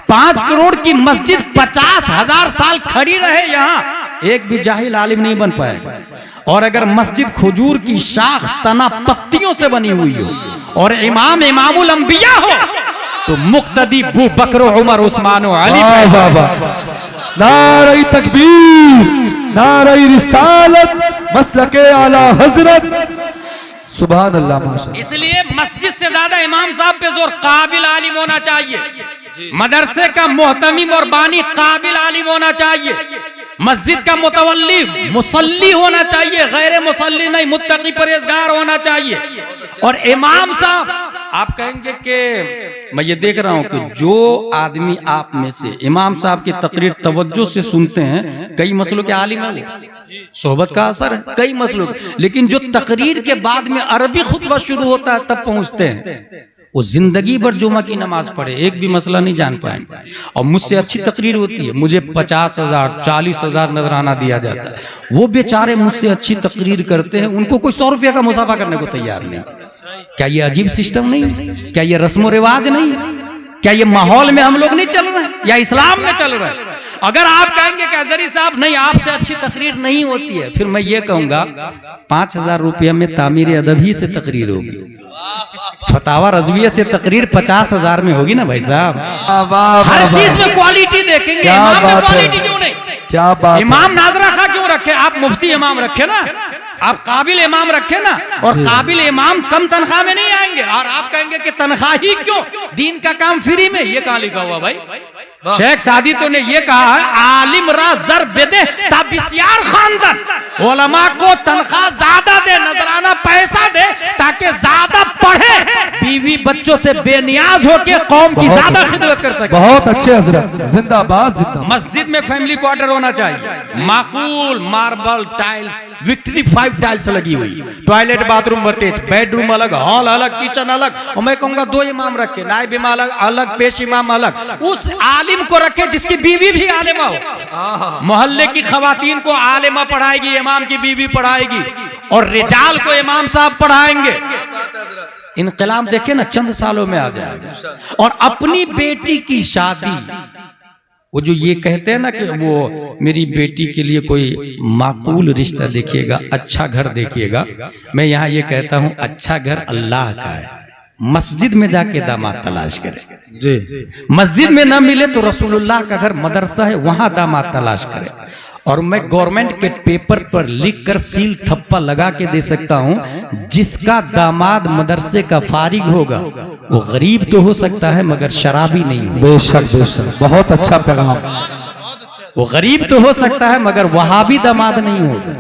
5 करोड़ की मस्जिद 50,000 साल खड़ी रहे, यहाँ एक भी जाहिल आलिम नहीं बन पाएगा। और अगर मस्जिद खजूर की शाख तना पत्तियों से बनी हुई हो और इमाम इमामुल अंबिया हो तो मुक्तदी अबू बकर, उमर, उस्मान और अली। वाह वाह, नारे तकबीर, नारे रिसालत, मसलके आला हजरत सुभान अल्लाह माशाअल्लाह। इसलिए मस्जिद से ज्यादा इमाम साहब पे जोर, काबिल आलिम होना चाहिए। मदरसे का मोहतमिम और बानी काबिल आलिम होना चाहिए। मस्जिद का मुतवल्ली मुसल्ली होना चाहिए, गैर मुसल्ली नहीं, मुत्तकी परहेजगार होना चाहिए। और इमाम साहब, आप कहेंगे कि मैं ये देख रहा हूं कि जो आदमी आप में से इमाम साहब की तकरीर तवज्जो से सुनते हैं, कई मसलों के आलिम है वो, सोहबत का असर है कई मसलों, लेकिन जो तकरीर के बाद में अरबी खुतबा शुरू होता है तब पहुंचते हैं, वो जिंदगी भर जुमा की नमाज पढ़े, एक भी मसला नहीं जान पाएंगे। और मुझसे अच्छी तकरीर होती है, मुझे 50,000 40,000 नजराना दिया जाता है, वो बेचारे मुझसे अच्छी तकरीर करते हैं, उनको कोई 100 रुपया का मुसाफा करने को तैयार नहीं। क्या ये अजीब सिस्टम नहीं? क्या ये रस्म रिवाज नहीं? क्या ये माहौल में हम लोग नहीं चल रहे हैं, या इस्लाम में चल रहे हैं? अगर आप कहेंगे कि अजहरी साहब नहीं, आपसे अच्छी तकरीर नहीं होती है, फिर मैं ये कहूंगा 5,000 रुपया में तामीर अदबी से तकरीर होगी, फतावा रज़विया से तकरीर 50,000 में होगी ना भाई साहब। हर चीज में क्वालिटी देखेंगे, इमाम में क्वालिटी क्यों नहीं? क्या बात, इमाम नाजरा खा क्यों रखे? आप मुफ्ती इमाम रखे ना, आप काबिल इमाम रखे ना। और काबिल इमाम कम तनख्वाह में नहीं आएंगे। और आप कहेंगे कि तनख्वाह ही क्यों, दीन का काम फ्री में, ये कहां लिखा हुआ भाई? शेख सादी तो ने ये कहा है, आलिम रा जर बेदे ताबिसियार खानदान, उलमा को तनख्वाह ज्यादा दे, नजराना पैसा दे, ताकि ज्यादा पढ़े, बीवी बच्चों से बेनियाज होके कौम की ज्यादा खिदमत कर सके। बहुत अच्छे हजरत, जिंदाबाद जिंदाबाद। मस्जिद में फैमिली क्वार्टर होना चाहिए, माकूल मार्बल टाइल्स, विक्ट्री 5 टाइल्स लगी हुई, टॉयलेट बाथरूम अटैच, बेडरूम अलग, हॉल अलग, किचन अलग। और मैं कहूंगा 2 इमाम रखे, नाइब इमाम अलग, पेश इमाम अलग। उस आलिम को रखे जिसकी बीवी भी आलिमा हो। मोहल्ले की खवातीन को आलिमा पढ़ाएगी, इमाम की बीवी पढ़ाएगी, और रिजाल को इमाम साहब पढ़ाएंगे। इनकलाब देखे ना, चंद सालों में आ जाएगा। और अपनी बेटी की शादी, वो जो ये कहते हैं ना कि वो मेरी बेटी के लिए कोई माकूल रिश्ता देखिएगा, अच्छा घर देखिएगा, मैं यहाँ ये कहता हूँ अच्छा घर अल्लाह का है। मस्जिद में जाके दामाद तलाश करें जी, मस्जिद में ना मिले तो रसूलुल्लाह का घर मदरसा है, वहां दामाद तलाश करें। और मैं गवर्नमेंट के पेपर पर लिखकर सील थप्पा लगा के दे सकता हूं, जिसका दामाद मदरसे का फारिग होगा वो गरीब तो हो सकता है मगर शराबी नहीं हो। बेशक बेशक, बहुत अच्छा पैगाम। वो गरीब तो हो सकता है मगर वहाबी दामाद नहीं होगा,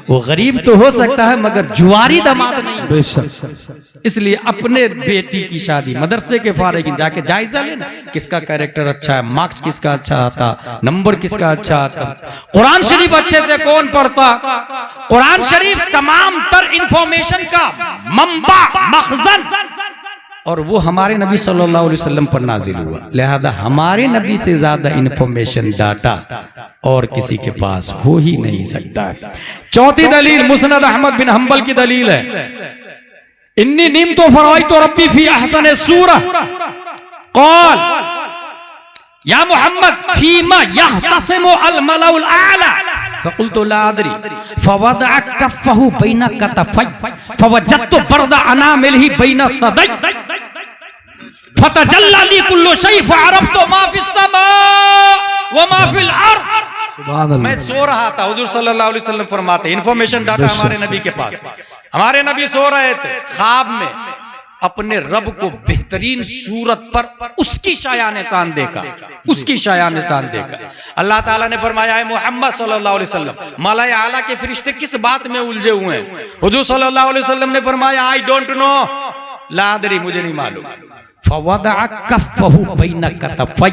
वो गरीब तो हो सकता है मगर जुआरी दामाद नहीं। बेशक, इसलिए अपने बेटी की शादी मदरसे के फारिग जाके जायजा लेना, किसका कैरेक्टर अच्छा है, मार्क्स किसका अच्छा आता, नंबर किसका अच्छा आता, कुरान शरीफ अच्छे से कौन पढ़ता। कुरान शरीफ तमाम तर इंफॉर्मेशन का मंबा, मखजन, और वो हमारे नबी सल्लल्लाहु अलैहि वसल्लम पर नाजिल हुआ। लिहाजा हमारे नबी से ज्यादा इंफॉर्मेशन डाटा और किसी के पास हो ही नहीं सकता। चौथी दलील मुस्नद अहमद बिन हंबल की दलील है, इन्नी नीम तो फरवाई तो रब्बी फी अहसन सूरा क़ाल या मोहम्मद फीमा यहतसिमु अल मलाउल आला फकुल्तु ला अदरी फवदअ कफ़हु बैना कतफ़ै फवजदतु बरद अनामिलहि बैना सदै फतजल्ला ली कुल्लु शै फअरफ़्तु मा फिस समा व मा फिल अर्ज़। सुभान अल्लाह। मैं सो रहा था, हुजूर सल्लल्लाहु अलैहि वसल्लम फरमाते, इंफॉर्मेशन डाटा हमारे नबी के पास, हमारे नबी सो रहे थे, ख्वाब में अपने रब को बेहतरीन सूरत पर उसकी शाया निशान देखा, उसकी शाया निशान देखा। अल्लाह ताला ने फरमाया है मोहम्मद सल्लल्लाहु अलैहि वसल्लम, मलाए आला के फरिश्ते किस बात में उलझे हुए हैं? हुजूर सल्लल्लाहु अलैहि वसल्लम ने फरमाया आई डोंट नो, ला अदरी, मुझे नहीं मालूम। फवदअ कफ़हु बैना कतफ़ै,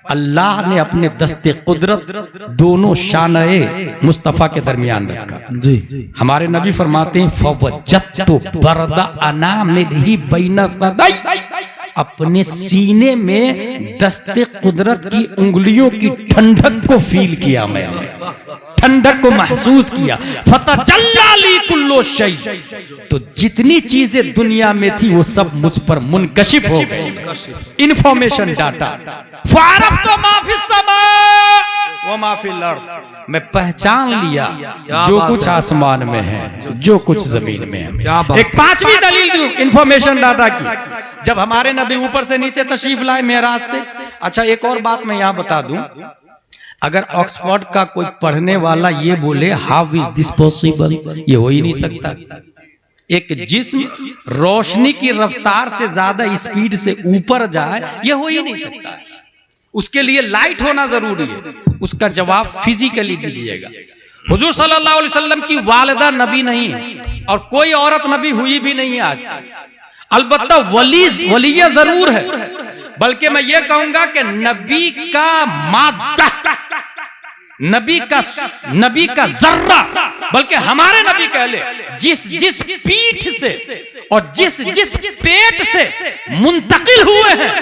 अल्लाह ने अपने दस्ते कुदरत दोनों शानाए मुस्तफ़ा के दरमियान रखा जी। हमारे नबी फरमाते हैं फवजदतु बरद अनामिलहि बैना सदै, अपने सीने में दस्ते कुदरत की उंगलियों की ठंडक को फील किया, मैंने ठंडक को महसूस किया। फतजल्ला ली कुल्लु शै, तो जितनी चीजें दुनिया में थी वो सब मुझ पर मुनकशिफ हो गई, इंफॉर्मेशन डाटा। फ़अरफ़्तु मा फिस समा व मा फिल अर्ज़, मैं पहचान लिया जो कुछ आसमान में है, जो कुछ जमीन में है। एक पांचवी दलील दूं इंफॉर्मेशन डाटा की, जब हमारे नबी ऊपर से नीचे तशरीफ लाए मेराज से। अच्छा, एक और बात मैं यहाँ बता दूं, अगर ऑक्सफोर्ड का कोई पढ़ने वाला ये बोले हाउ इज दिस पॉसिबल, ये हो ही नहीं सकता। एक जिस्म रोशनी की रफ्तार से ज्यादा स्पीड से ऊपर जाए, यह हो ही नहीं सकता है। उसके लिए लाइट होना जरूरी है। उसका जवाब फिजिकली दीजिएगा। हुजूर सल्लल्लाहु अलैहि वसल्लम की वालिदा नबी नहीं है और कोई औरत नबी हुई भी नहीं है आज तक। अलबत्ता वलिया जरूर है, बल्कि मैं ये कहूंगा कि नबी का मादा, नबी का जर्रा, बल्कि हमारे नबी कह ले जिस पीठ से और जिस पेट से मुंतकिल हुए हैं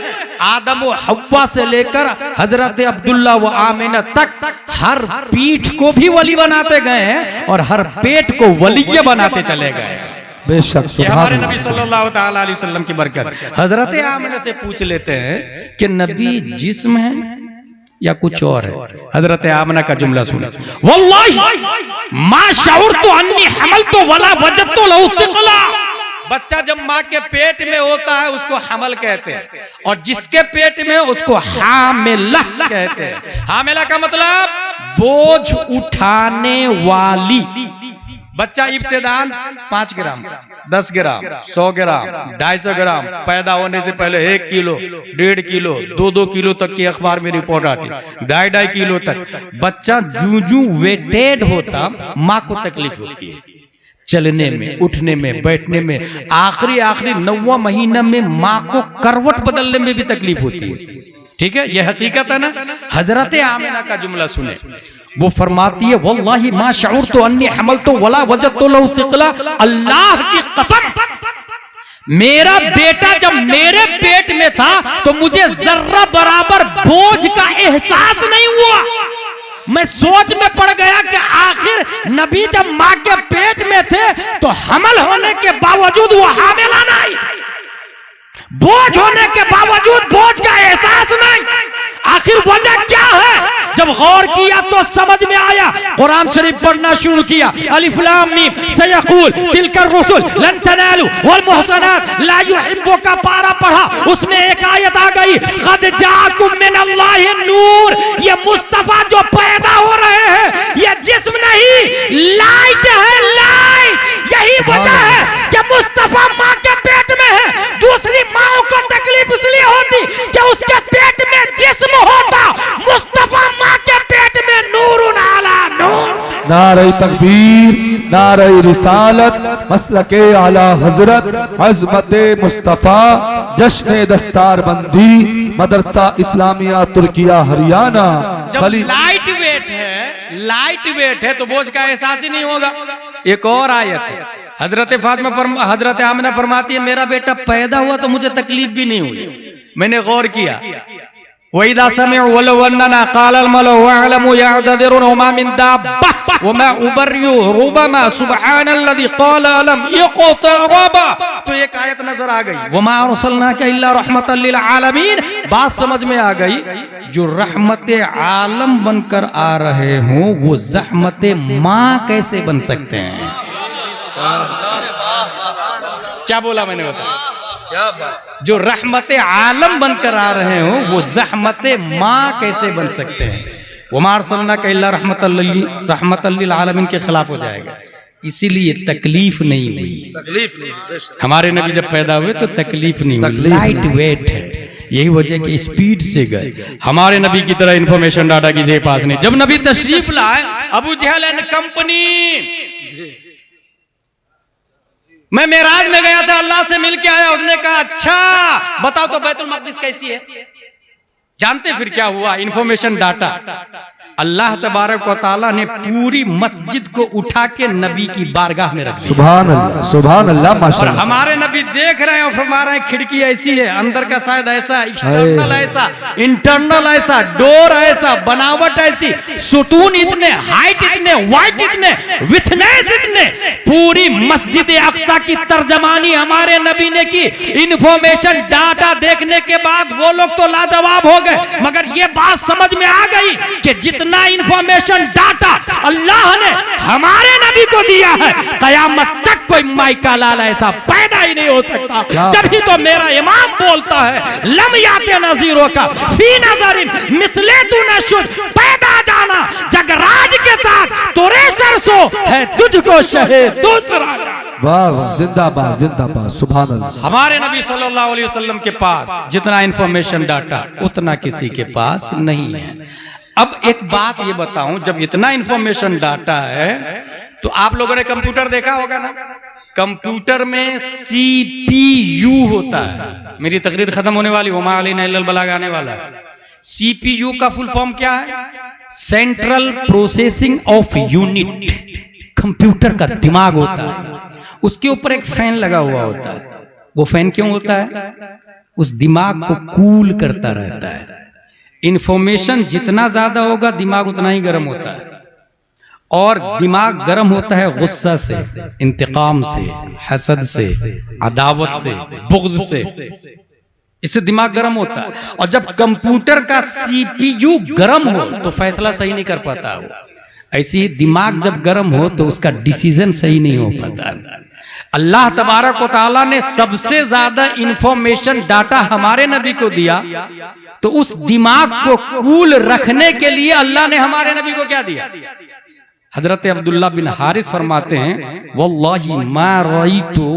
आदम व हव्वा से लेकर हजरत अब्दुल्ला व आमिना तक, हर पीठ को भी वली बनाते गए हैं और हर पेट को वलीय बनाते चले गए हैं। बेशक हमारे नबी सल्लल्लाहु ताला अलैहि वसल्लम की बरकत। हजरत आमिना से पूछ लेते हैं कि नबी जिस्म है या कुछ और है? हजरत आमिना का जुमला सुने, वल्लाही मा शऊरतु अन्नी हमलतु वला वजदतु लहु थिक़ला। बच्चा जब माँ के पेट में होता है उसको हमल कहते हैं, और जिसके पेट में उसको हामिला कहते हैं। हामिला का मतलब बोझ उठाने वाली। बच्चा इब्तिदान 5 ग्राम का, 10 ग्राम, 100 ग्राम, 250 ग्राम, पैदा होने से पहले 1 किलो, 1.5 किलो, 2-2 किलो तक की अखबार में रिपोर्ट आती, 2.5 किलो तक। बच्चा जूं वेटेड होता माँ को तकलीफ होती है चलने में, उठने में, बैठने में। आखिरी 9वां महीना में माँ को करवट बदलने में भी तकलीफ होती है। ठीक है, यह हकीकत है ना। हजरत आमिना का जुमला सुने, वो फरमाती है वल्लाही मा शऊरतु अन्नी हमलतु वला वजदतु लहु थिक़ला। अल्लाह की कसम, मेरा बेटा जब मेरे पेट में था तो मुझे जर्रा बराबर बोझ का एहसास नहीं हुआ। मैं सोच में पड़ गया कि आखिर नबी जब माँ के पेट में थे तो हमल होने के बावजूद वो हामिला नहीं, बोझ होने के बावजूद बोझ का एहसास नहीं। आखिर वजह क्या है? जब गौर किया तो समझ में आया। कुरान शरीफ पढ़ना शुरू किया, अलिफ लाम मीम सयक़ूल तिलकर रुसुल लन तनालू वल मुहसनात ला युहिब्बु का पारा पढ़ा, उसमें एक आयत आ गई, क़द जाअकुम मिनल्लाहि नूर। ये मुस्तफा जो पैदा हो रहे हैं ये जिस्म नहीं, लाइट है, लाइट। यही वजह है कि मुस्तफा माँ के पेट में है। दूसरी माओ को तकलीफ इसलिए होती कि उसके पेट में जिस्म होता, मुस्तफा माँ के पेट में नूरुन आला नूर। नारे तकबीर, नारे रिसालत, मसलके आला हजरत, अज़मते मुस्तफा, जश्न दस्तार बंदी, मदरसा इस्लामिया तुर्किया हरियाणा। जब लाइट वेट है तो बोझ का एहसास ही नहीं होगा। एक और आयत है, हजरत आमिना फरमाती है मेरा बेटा पैदा हुआ तो मुझे तकलीफ भी नहीं हुई। मैंने गौर किया, वइदा समिअ वलौ अन्ना क़ालल मलअ वअलमु यअतज़िरुन वमा मिन दाब्बा वमा उबर्रियु रुबमा सुब्हानल्लज़ी क़ाल अलम इक़तरबा। तो एक आयत नजर आ गई, वमा अरसलनाका इल्ला रहमतल लिल आलमीन। बात समझ में आ गई, जो रहमत आलम बनकर आ रहे हों वो ज़हमत माँ कैसे बन सकते हैं? क्या बोला मैंने, बताया? जो रहमत आलम बनकर आ रहे हो वो ज़हमत माँ कैसे बन सकते हैं? वमा अरसलनाका इल्ला रहमतल लिल आलमीन के खिलाफ हो जाएगा। इसीलिए तकलीफ नहीं हुई। हमारे नबी जब पैदा हुए तो तकलीफ नहीं हुई, लाइट वेट है। यही वजह कि स्पीड से गए। हमारे नबी की तरह इंफॉर्मेशन डाटा किसी के पास नहीं। जब नबी तशरीफ लाए, अबू जहल एंड कंपनी, मैं मेराज में गया था, अल्लाह से मिल के आया। उसने कहा अच्छा बताओ तो बैतुल मक़दिस कैसी है? जानते फिर क्या हुआ? Information data. अल्लाह तबारक व तआला ने पूरी मस्जिद को उठा के नबी की बारगाह में रख दिया। सुभान अल्लाह, सुभान अल्लाह, माशाअल्लाह। हमारे नबी देख रहे हैं और फरमा रहे हैं खिड़की ऐसी है, अंदर का शायद ऐसा, एक्सटर्नल ऐसा, इंटरनल ऐसा, डोर ऐसा, बनावट ऐसी, सुतून इतने, हाइट इतने, वाइट इतने, विथनेस इतने। पूरी मस्जिद अक्सा की तर्जमानी हमारे नबी ने की। इंफॉर्मेशन डाटा देखने के बाद वो लोग तो लाजवाब हो गए, मगर ये बात समझ में आ गई कि जितना इंफॉर्मेशन डाटा अल्लाह ने हमारे नबी को दिया है, कयामत तक कोई माइका लाल ऐसा पैदा ही नहीं हो सकता। जब ही तो मेरा इमाम बोलता है लम याते नज़ीरों का फी नज़रिन मिसले तू नशुद, पैदा जाना जगराज के साथ तोरे सरसो है तुझको शहे दूसरा। वाह वाह, जिंदाबाद जिंदाबाद, सुभान अल्लाह। हमारे नबी सल्लल्लाहु अलैहि वसल्लम के पास जितना इंफॉर्मेशन डाटा उतना किसी के पास नहीं है। अब एक बात ये बताऊं, जब इतना इंफॉर्मेशन डाटा है तो आप लोगों ने कंप्यूटर देखा होगा ना, कंप्यूटर में CPU होता है। मेरी तकरीर खत्म होने वाली, हुमा अलैना इल्लल बलाग आने वाला है। CPU का फुल फॉर्म क्या है? Central processing of unit. Computer का दिमाग होता है, उसके ऊपर एक फैन लगा हुआ होता है। वो फैन क्यों होता है? उस दिमाग को कूल करता रहता है। इंफॉर्मेशन जितना ज्यादा होगा दिमाग उतना ही गर्म होता है, और दिमाग गर्म होता है गुस्सा से, इंतकाम से, हसद से, अदावत से, बुग़्ज़ से। इससे दिमाग गर्म होता है। और जब कंप्यूटर का CPU गर्म हो तो फैसला सही नहीं कर पाता वो। ऐसे ही दिमाग जब गर्म हो तो उसका डिसीजन सही नहीं हो पाता। अल्लाह तबारक व तआला ने सबसे ज्यादा इंफॉर्मेशन डाटा हमारे नबी को दिया, तो उस दिमाग को कूल रखने के लिए अल्लाह ने हमारे नबी को क्या दिया? हजरत अब्दुल्ला बिन हारिस फरमाते हैं, वल्लाहि मा रअयतु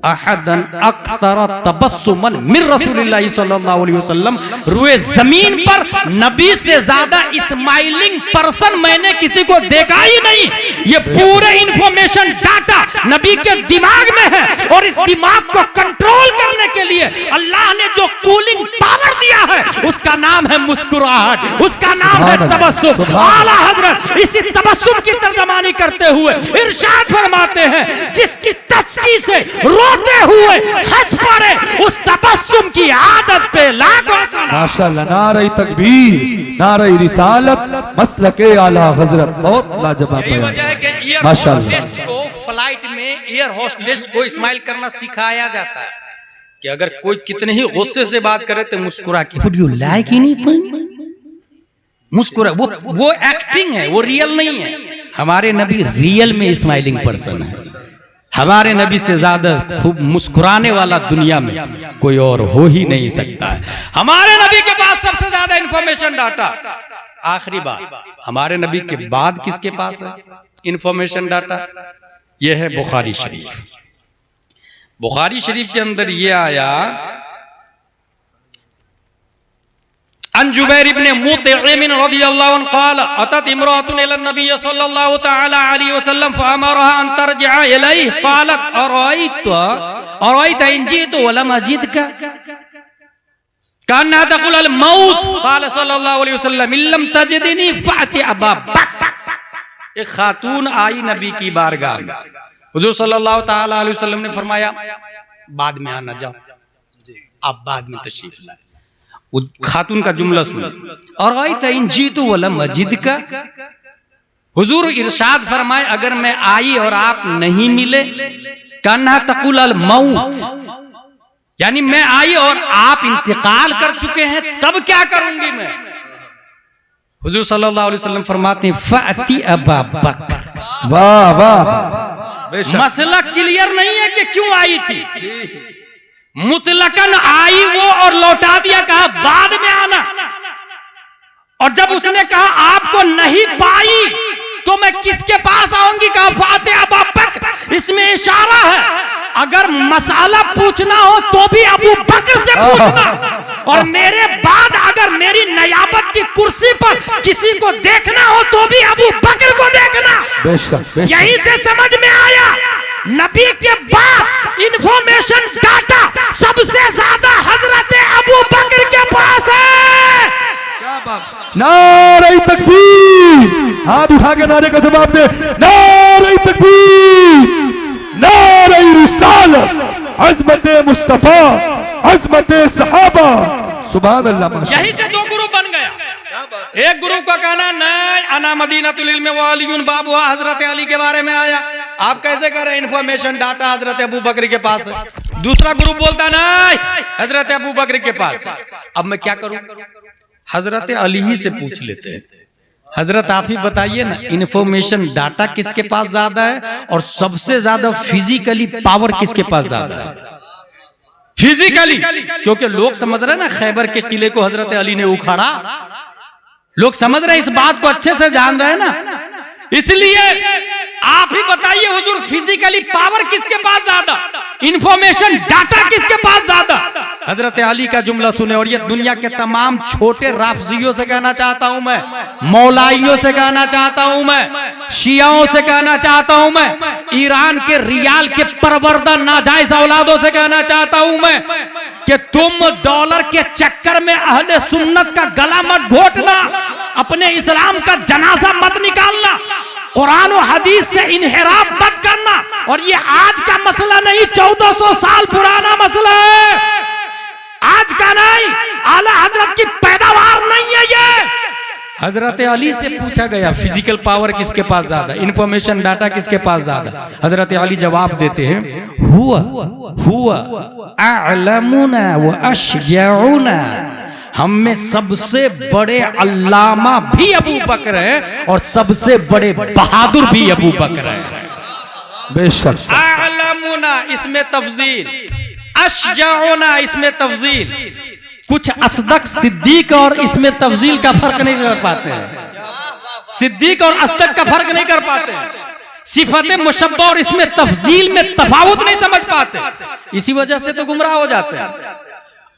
अहदन अक्सर तबस्सुमन मिन रसूलिल्लाह सल्लल्लाहु अलैहि वसल्लम। रुए जमीन पर नबी से ज्यादा स्माइलिंग पर्सन मैंने किसी को देखा ही नहीं। ये पूरे इंफॉर्मेशन डाटा नबी के दिमाग में है, और इस दिमाग को कंट्रोल करने के लिए अल्लाह ने जो कूलिंग पावर दिया है उसका नाम है मुस्कुराहट, उसका नाम है तबस्सुम। आला हजरत इसी तबस्सुम की तर्जमानी करते हुए इरशाद फरमाते हैं, जिसकी तस्की से रोते हुए हंस पड़े उस तबस्सुम की आदत पे लाखों सलाम। माशाअल्लाह, नारे तकबीर, नारे रिसालत, मसलके आला हजरत। बहुत लाजवाब यही वजह है कि एयर माशाअल्लाह। होस्टेस को फ्लाइट में एयर होस्टेस को स्माइल करना सिखाया जाता है कि अगर कोई कितने ही गुस्से से बात करे तो मुस्कुरा के, वुड यू लाइक एनीथिंग, मुस्कुरा। वो एक्टिंग है, वो रियल नहीं है। हमारे नबी रियल में स्माइलिंग पर्सन है। हमारे नबी से ज्यादा खूब मुस्कुराने वाला दुनिया में कोई और हो ही नहीं सकता है। हमारे नबी के पास सबसे ज्यादा इंफॉर्मेशन डाटा। आखिरी बात, हमारे नबी के बाद किसके पास है इंफॉर्मेशन डाटा? यह है बुखारी शरीफ। बुखारी शरीफ के अंदर यह आया, अन जुबैर इब्न मुतइम रज़ियल्लाहु अन्हु क़ाल अतत इम्राअतुन इला नबी सल्लल्लाहु तआला अलैहि वसल्लम फअमरहा अन तरजिअ इलैहि क़ालत अरअयत इन जिअतु वलम अजिदका कान्ना तक़ुल अल मौत क़ाल सल्लल्लाहु अलैहि वसल्लम इल्लम तजिदनी फ़अति अबा बकर। एक खातून आई नबी की बारगाह में, हुजूर सल्लल्लाहु तआला अलैहि वसल्लम ने फरमाया बाद में आना, जाओ आप बाद में तशरीफ लाए। खातून का जुमला सुनो, और जीतू वाला मस्जिद का। हुजूर इरशाद फरमाए, अगर मैं आई और आप नहीं मिले, कान्हा तकुल अल मौत, यानी मैं आई और आप इंतकाल कर चुके हैं, तब क्या करूंगी मैं? हुजूर सल्लल्लाहु अलैहि वसल्लम फरमाते हैं फ़अति अबा बकर। वाह वाह, मसला क्लियर नहीं है कि क्यों आई थी, मुतलकन आई वो और लौटा दिया, कहा बाद में आना। और जब उसने कहा आपको नहीं पाई तो मैं किसके पास आऊंगी, कहा फ़ाते अबू बकर। इसमें इशारा है अगर मसाला पूछना हो तो भी अबू बकर से पूछना, और मेरे बाद अगर मेरी नयाबत की कुर्सी पर किसी को देखना हो तो भी अबू बकर को देखना। बेशक, बेशक। यहीं से समझ में आया नबी के बाद इंफॉर्मेशन डाटा सबसे ज्यादा हजरत अबू बकर के पास है। क्या बात। नारे तकबीर, हाथ उठा के नारे का जवाब दे। नारे तकबीर, नारे रिसालत, अज़मत मुस्तफा, अज़मत सहाबा। सुभान अल्लाह। यहीं से दो ग्रुप बन गया। एक ग्रुप का कहना नहीं, अना मदीनतुल इल्म व अलीयुन बाबुहा, हजरत अली के बारे में आया। आप कैसे कह रहे हैं इंफॉर्मेशन डाटा हजरत अबू बकर के पास है? दूसरा ग्रुप बोलता नहीं, हजरत अबू बकर के पास। अब मैं क्या करूं? हजरत अली ही से पूछ लेते हैं। हजरत आप ही बताइए ना, इंफॉर्मेशन डाटा किसके पास ज्यादा है और सबसे ज्यादा फिजिकली पावर किसके पास ज्यादा है? फिजिकली, क्योंकि लोग समझ रहे ना खैबर के किले को हजरत अली ने उखाड़ा। लोग समझ रहे, इस बात को अच्छे से जान रहे हैं ना। इसलिए आप ही बताइए हुजूर, फिजिकली पावर किसके पास ज्यादा, इंफॉर्मेशन डाटा किसके पास ज्यादा? हजरत अली का जुमला सुने, और ये दुनिया के तमाम छोटे राफजियों से कहना चाहता हूं मैं, मौलाइयों से कहना चाहता हूं मैं, शियाओं से कहना चाहता हूं मैं, ईरान के रियाल के परवरदा नाजायज औलादों से कहना चाहता हूं मैं कि तुम डॉलर के चक्कर में अहले सुन्नत का गला मत घोटना, अपने इस्लाम का जनाजा मत निकालना, कुरान और हदीस से इनहिराफ मत करना। और ये आज का मसला नहीं, 1400 साल पुराना मसला है, आज का नहीं, आला हजरत की पैदावार नहीं है ये। हजरत अली से पूछा गया फिजिकल पावर किसके पास ज्यादा, इंफॉर्मेशन डाटा किसके पास ज्यादा? हजरत अली जवाब देते हैं, हुआ अअलमुना व अशजाउना, हम में सबसे बड़े अल्लामा भी अबू बकर है और सबसे बड़े बहादुर भी अबू बकर है। बेशक। अअलमुना इसमें तफजील, अशजाउना इसमें तफजील, कुछ असदक सिद्दीक और इसमें तफजील का फर्क नहीं कर पाते हैं, सिद्दीक और असदक का फर्क नहीं कर पाते हैं, सिफत मुशब्बा और इसमें तफजील में तफावत नहीं समझ पाते, इसी वजह से तो गुमराह हो जाते हैं।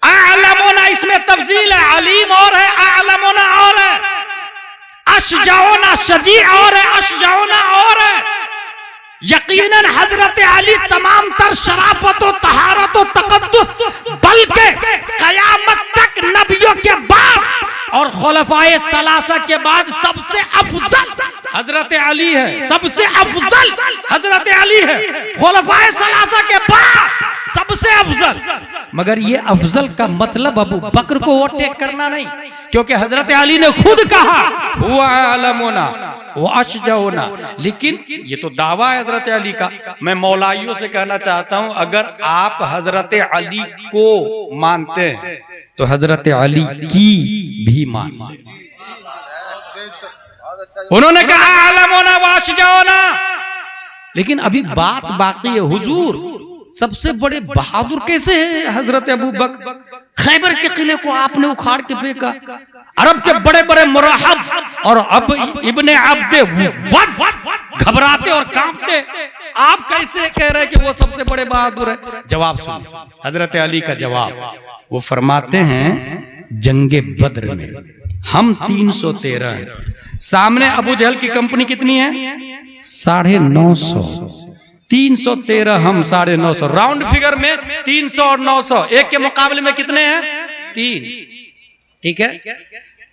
आलमोना इसमें तफजील है, अलीम और है, आलमोना और है, अशजाओना शजी और है, अशजाओना और है। यकीनन हजरत अली तमाम तर शराफत और तहारत और तकद्दुस, बल्कि कयामत तक नबियों के बाद और खुलफाए सलासा के बाद सबसे अफजल हजरत अली है, सबसे अफजल हजरत अली है, खुलफाए सलासा के बाद सबसे अफजल। मगर ये अफजल का मतलब अबू बकर को ओवरटेक करना नहीं, क्योंकि हजरत अली ने खुद कहा हुआ अलमोना वो अशजाउना। लेकिन ये तो दावा है हजरत अली का। मैं मौलाइयों से कहना चाहता हूं, अगर आप हजरत अली को मानते हैं तो हजरत अली की भी मान लें। उन्होंने कहा अलमोना व अशजाउना, लेकिन अभी बात बाकी है। हुजूर सबसे बड़े बहादुर कैसे हैं हजरत अबू बकर? खैबर के किले को आपने उखाड़ के फेंका, अरब के बड़े बड़े मुरहब और अब इब्ने अब्दे घबराते और कांपते, आप कैसे कह रहे हैं कि वो सबसे बड़े बहादुर है? जवाब सुनिए हजरत अली का जवाब। वो फरमाते हैं जंगे बद्र में हम 313 हैं, सामने अबू जहल की कंपनी कितनी है? 950। 313 हम 950, राउंड फिगर में 300 और 900, एक के मुकाबले में कितने हैं? 3। ठीक है,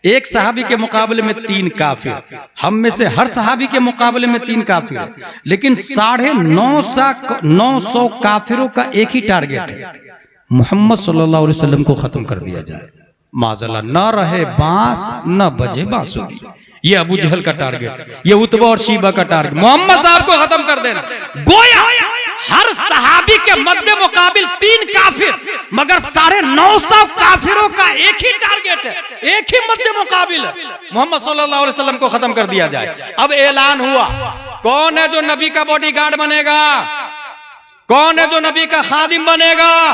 एक सहाबी के मुकाबले में 3 काफिर, हम में से हर सहाबी के मुकाबले में 3 काफिर है, लेकिन 950 काफिरों का एक ही टारगेट है, मोहम्मद सल्लल्लाहु अलैहि वसल्लम को खत्म कर दिया जाए। माज़अल्लाह, न रहे बांस न बजे बांसुरी, ये अबू जहल का टारगेट, ये उतबा और शीबा का टारगेट, मोहम्मद साहब को खत्म कर देना। गोया हर सहाबी के मध्य मुकाबिल 3 काफिर, मगर 950 काफिरों का एक ही टारगेट है, एक ही मध्य मुकाबिल है, मोहम्मद सल्लल्लाहु अलैहि वसल्लम को खत्म कर दिया जाए। अब ऐलान हुआ, कौन है जो नबी का बॉडीगार्ड बनेगा? कौन है जो नबी का खादिम बनेगा?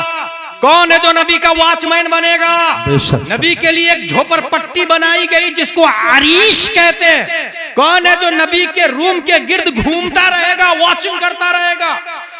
कौन है जो नबी का वॉचमैन बनेगा? नबी के लिए एक झोपड़पट्टी बनाई गई जिसको आरीश कहते हैं। कौन है जो नबी के रूम के गिर्द घूमता रहेगा, वॉचिंग करता रहेगा?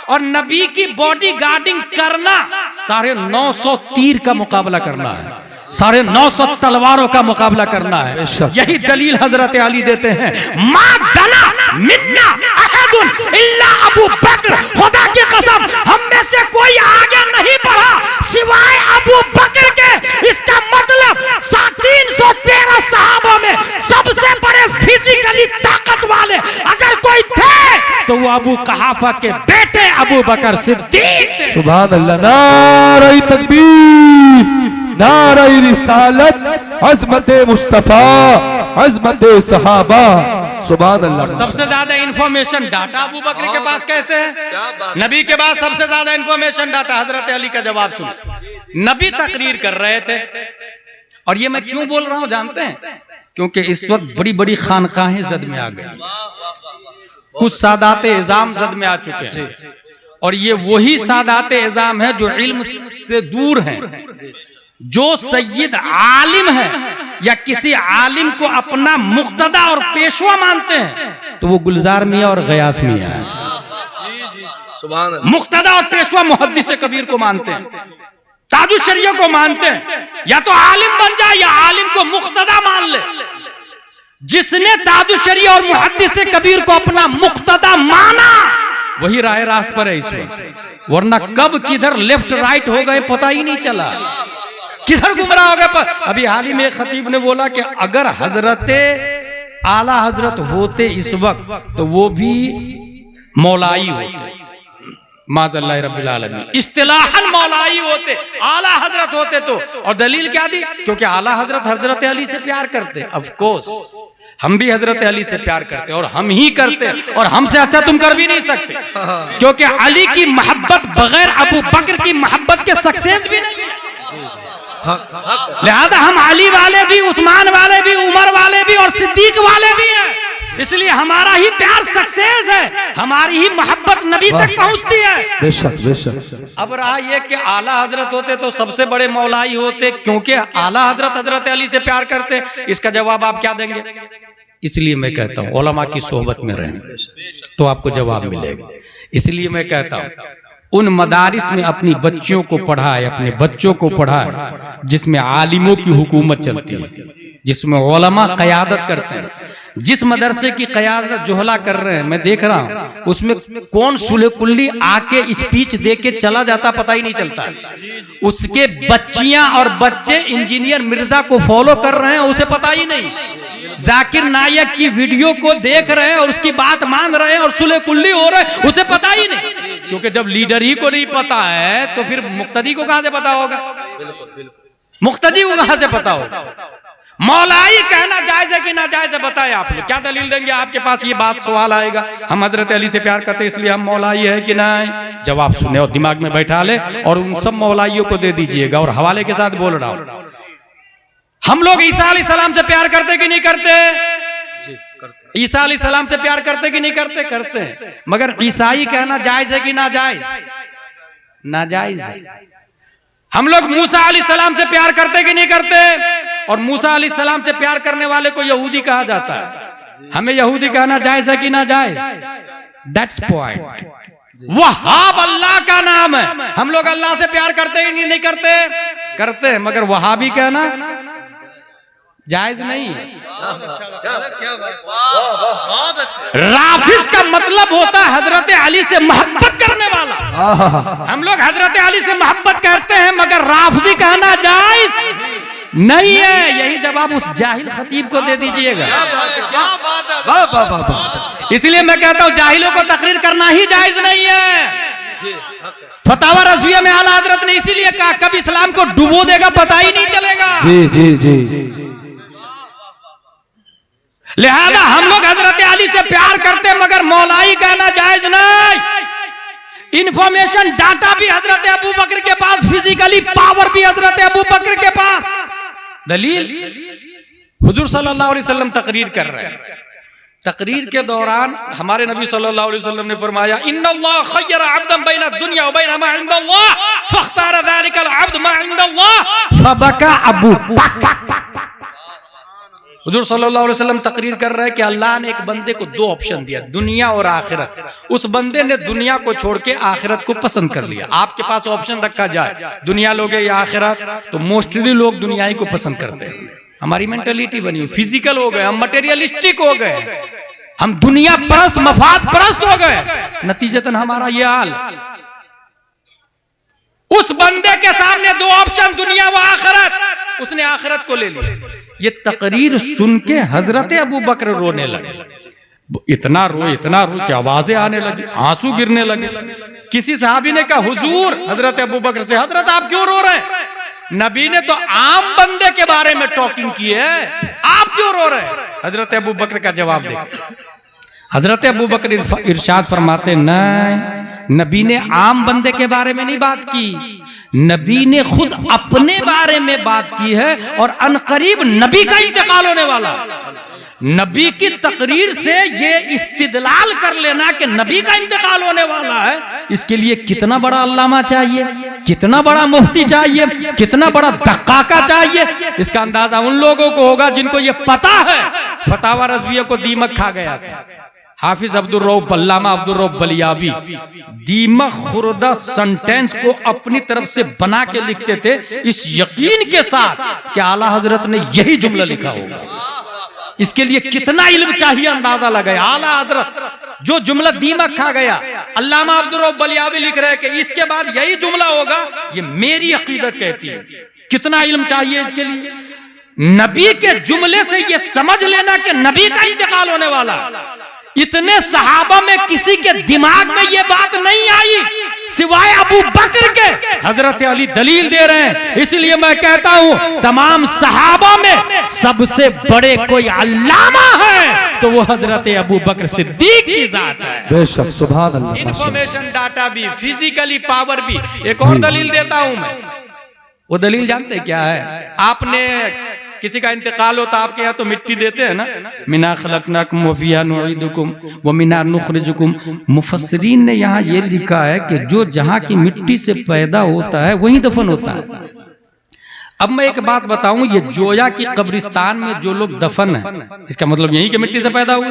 और नबी की बॉडी गार्डिंग करना 950 तीर का मुकाबला करना है, 950 तलवारों का मुकाबला करना है। यही दलील हजरत अली देते हैं, मा दना मिन्ना अहदुन इल्ला अबू बकर, खुदा की कसम हम में से कोई आगे नहीं बढ़ा सिवाय अबू बकर के। इसका मतलब 313 सहाबा में सबसे बड़े फिजिकली ताकत वाले अगर कोई थे तो वो अबू कहाफा के बेटे अबू बकर सिद्दीक। सुभान अल्लाह, नारे तकबीर, नारे रिसालत, अज़मत मुस्तफा, अज़मत सहाबा, सुभान अल्लाह। सबसे ज्यादा इंफॉर्मेशन डाटा अबू बकर के पास कैसे है? नबी के पास सबसे ज्यादा इंफॉर्मेशन डाटा। हजरत अली का जवाब सुन, नबी तकरीर कर रहे थे, और ये मैं क्यों बोल रहा हूं जानते हैं? क्योंकि इस वक्त बड़ी बड़ी खानकाहें जद में आ गई, कुछ सादाते इज़ाम जद में आ चुके हैं, और ये वही सादाते इज़ाम है जो इल्म से दूर हैं, जो सैयद आलिम है या किसी आलिम को अपना मुक्तदा और पेशवा मानते हैं तो वो गुलजार मियां और गयास मियां है। मुक्तदा और पेशवा मुहद्दिस कबीर को मानते हैं, ताजुश शरिया को मानते हैं। या तो आलिम बन जाए या आलिम को मुक्तदा मान ले। जिसने ताजुश शरिया और मुहद्दिस कबीर को अपना मुक्तदा माना वही राह रास्त पर है इस वक्त, वरना कब किधर लेफ्ट राइट हो गए पता ही नहीं चला, किधर गुमराह हो गए। अभी हाल ही में एक खतीब ने बोला कि अगर हजरते आला हजरत होते इस वक्त तो वो भी मौलाई होते, माज़अल्लाह रब्बिल आलमीन, इस्तिलाहन मौलाई होते, आला हजरत होते तो। और दलील क्या दी? क्योंकि आला हजरत हजरत अली से प्यार करते। ऑफ कोर्स हम भी हजरत अली से प्यार करते और हम ही करते, और हमसे अच्छा तुम कर भी नहीं सकते, क्योंकि अली की मोहब्बत बगैर अबू बकर की मोहब्बत के सक्सेस भी नहीं है। लिहाजा हम अली वाले भी, उस्मान वाले भी, उमर वाले भी और सिद्दीक वाले भी हैं, इसलिए हमारा ही प्यार सक्सेस है, हमारी ही मोहब्बत नबी तक पहुंचती है। बेशक बेशक। अब रहा ये कि आला हजरत होते तो सबसे बड़े मौलाई होते, क्योंकि आला हजरत हजरत अली से प्यार करते। इसका जवाब आप क्या देंगे? इसलिए मैं कहता हूं उलमा की सोहबत में रहें तो आपको जवाब मिलेगा। इसलिए मैं कहता हूं उन मदारिस में अपनी बच्चियों को पढ़ाए, अपने बच्चों को पढ़ाए जिसमें आलिमों की हुकूमत चलती है, जिसमें उलमा क़यादत करते हैं। जिस मदरसे की क़यादत जोहला कर रहे हैं, मैं देख रहा हूं उसमें कौन सुले कुल्ली आके स्पीच दे के चला जाता पता ही नहीं चलता। उसके बच्चियां और बच्चे इंजीनियर मिर्जा को फॉलो कर रहे हैं, उसे पता ही नहीं। जाकिर नायक की वीडियो को देख रहे हैं और उसकी बात मान रहे हैं और सुले कुल्ली हो रहे हैं, उसे पता ही नहीं। क्योंकि जब लीडर ही को नहीं पता है तो फिर मुक्तदी को कहां से पता होगा? मुक्तदी को कहां से पता होगा? मौलाई कहना जायज है कि ना जायज है बताए आप लोग, क्या दलील देंगे? आपके पास ये बात सवाल आएगा हम हजरत अली से प्यार करते इसलिए हम मौलाई है कि नहीं? जवाब सुने और दिमाग में बैठा ले और उन सब मौलाइयों को दे दीजिएगा। और हवाले के साथ बोल रहा हूं, हम लोग ईसा अलैहिस्सलाम से प्यार करते कि नहीं करते? ईसा अलैहिस्सलाम से प्यार करते कि नहीं करते? करते हैं। मगर ईसाई कहना जायज है कि ना जायज? नाजायज है। हम लोग मूसा अलैहिस्सलाम से प्यार करते कि नहीं करते? और मूसा अलैहिस्सलाम से प्यार करने वाले को यहूदी कहा जाता है। हमें यहूदी कहना जायज है कि ना जायज? That's point. वहाब अल्लाह का नाम है। हम लोग अल्लाह से प्यार करते कि नहीं करते? करते हैं, मगर वहाबी कहना जायज नहीं है। राफिज का मतलब होता है हजरत अली से मोहब्बत करने वाला। हम लोग हजरत अली से मोहब्बत करते हैं, मगर राफजी कहना जायज नहीं है। यही जवाब उस जाहिल खतीब को दे दीजिएगा। इसलिए मैं कहता हूं जाहिलों को तकरीर करना ही जायज नहीं है। फतावा रज़विया में आला हजरत ने इसीलिए कहा कब इस्लाम को डुबो देगा पता ही नहीं चलेगा। जी जी जी। लिहाजा हम लोग हजरत अली से प्यार करते मगर मौलाई कहना जायज नहीं। इंफॉर्मेशन डाटा भी हजरत अबू बकर के पास, फिजिकली पावर भी हजरत अबू बकर के पास। दलील हुजूर सल्लल्लाहु अलैहि वसल्लम तकरीर कर रहे हैं। तकरीर के दौरान हमारे नबी सल्लल्लाहु अलैहि वसल्लम ने फरमाया इन्नल्लाह खय्यरा अब्दन बैना दुनिया व बैना मा इंदल्लाह फख्तारा ज़ालिकल अब्द मा इंदल्लाह फबका अबू बकर। हुजूर सल्लल्लाहु अलैहि वसल्लम तकरीर कर रहे हैं कि अल्लाह ने एक बंदे को दो ऑप्शन दिया, दुनिया और आखिरत। उस बंदे ने दुनिया को छोड़ के आखिरत को पसंद कर लिया। आपके पास ऑप्शन रखा जाए दुनिया लोगे या आखिरत, तो मोस्टली लोग दुनिया ही को पसंद करते हैं। हमारी मेंटालिटी बनी, फिजिकल हो गए, हम मटेरियलिस्टिक हो गए, हम दुनिया परस्त, मफाद परस्त हो गए। नतीजतन हमारा ये हाल। उस बंदे के सामने दो ऑप्शन, दुनिया व आखिरत, उसने आखिरत को ले लिया। ये तकरीर सुन के हजरत अबू बकर रोने लगे। इतना रो कि आवाजें आने लगी, आंसू गिरने लगे। किसी सहाबी ने कहा हुजूर हजरत अबू बकर से, हजरत आप क्यों रो रहे हैं? नबी ने तो आम बंदे के बारे में टॉकिंग की है, आप क्यों रो रहे हैं? हजरत अबू बकर का जवाब देखिए। हजरत अबू बकर इरशाद फरमाते, नहीं, नबी ने आम बंदे के बारे में नहीं बात की, नबी ने खुद अपने बारे में बात की है। और अनकरीब नबी का इंतकाल होने वाला। नबी की तकरीर से ये इस्तिदलाल कर लेना कि नबी का इंतकाल होने वाला है, इसके लिए कितना बड़ा अल्लामा चाहिए, कितना बड़ा मुफ्ती चाहिए, कितना बड़ा दक्काका चाहिए। इसका अंदाजा उन लोगों को होगा जिनको ये पता है फतावा रज़विया को दीमक खा गया था। हाफिज अब्दुल रऊफ अल्लामा अब्दुल रऊफ बलियावी दीमक खुर्दा सेंटेंस को अपनी तरफ से बना के लिखते थे इस यकीन के साथ कि आला हजरत ने यही जुमला लिखा होगा। इसके लिए कितना इल्म चाहिए अंदाजा लगाए। आला हजरत जो जुमला दीमक खा गया, अल्लामा अब्दुल रऊफ बलियावी लिख रहे हैं कि इसके बाद यही जुमला होगा, ये मेरी अकीदत कहती है। कितना इल्म चाहिए इसके लिए। नबी के जुमले से ये समझ लेना कि नबी का इंतकाल होने वाला। इतने सहाबा में किसी के दिमाग में ये बात नहीं आई सिवाय अबू बकर के। हजरत अली दलील दे रहे हैं। इसलिए मैं कहता हूं तमाम सहाबा में सबसे बड़े कोई अल्लामा है तो वो हजरत अबू बकर सिद्दीक की जात है। बेशक, सुभान अल्लाह। इंफॉर्मेशन डाटा भी, फिजिकली पावर भी। एक और दलील देता हूं मैं। वो दलील जानते क्या है? आपने किसी का इंतकाल होता आपके यहाँ तो मिट्टी देते हैं ना, मिना खलकनाकुम व फिहा नुईदुकुम व मिना नुखरिजुकुम। मुफस्सिरीन ने यहाँ ये लिखा है कि जो जहाँ की मिट्टी से पैदा होता है वहीं दफन होता है। अब मैं एक बात बताऊं, ये जोया की कब्रिस्तान में जो लोग दफन है इसका मतलब यहीं के मिट्टी से पैदा हुए।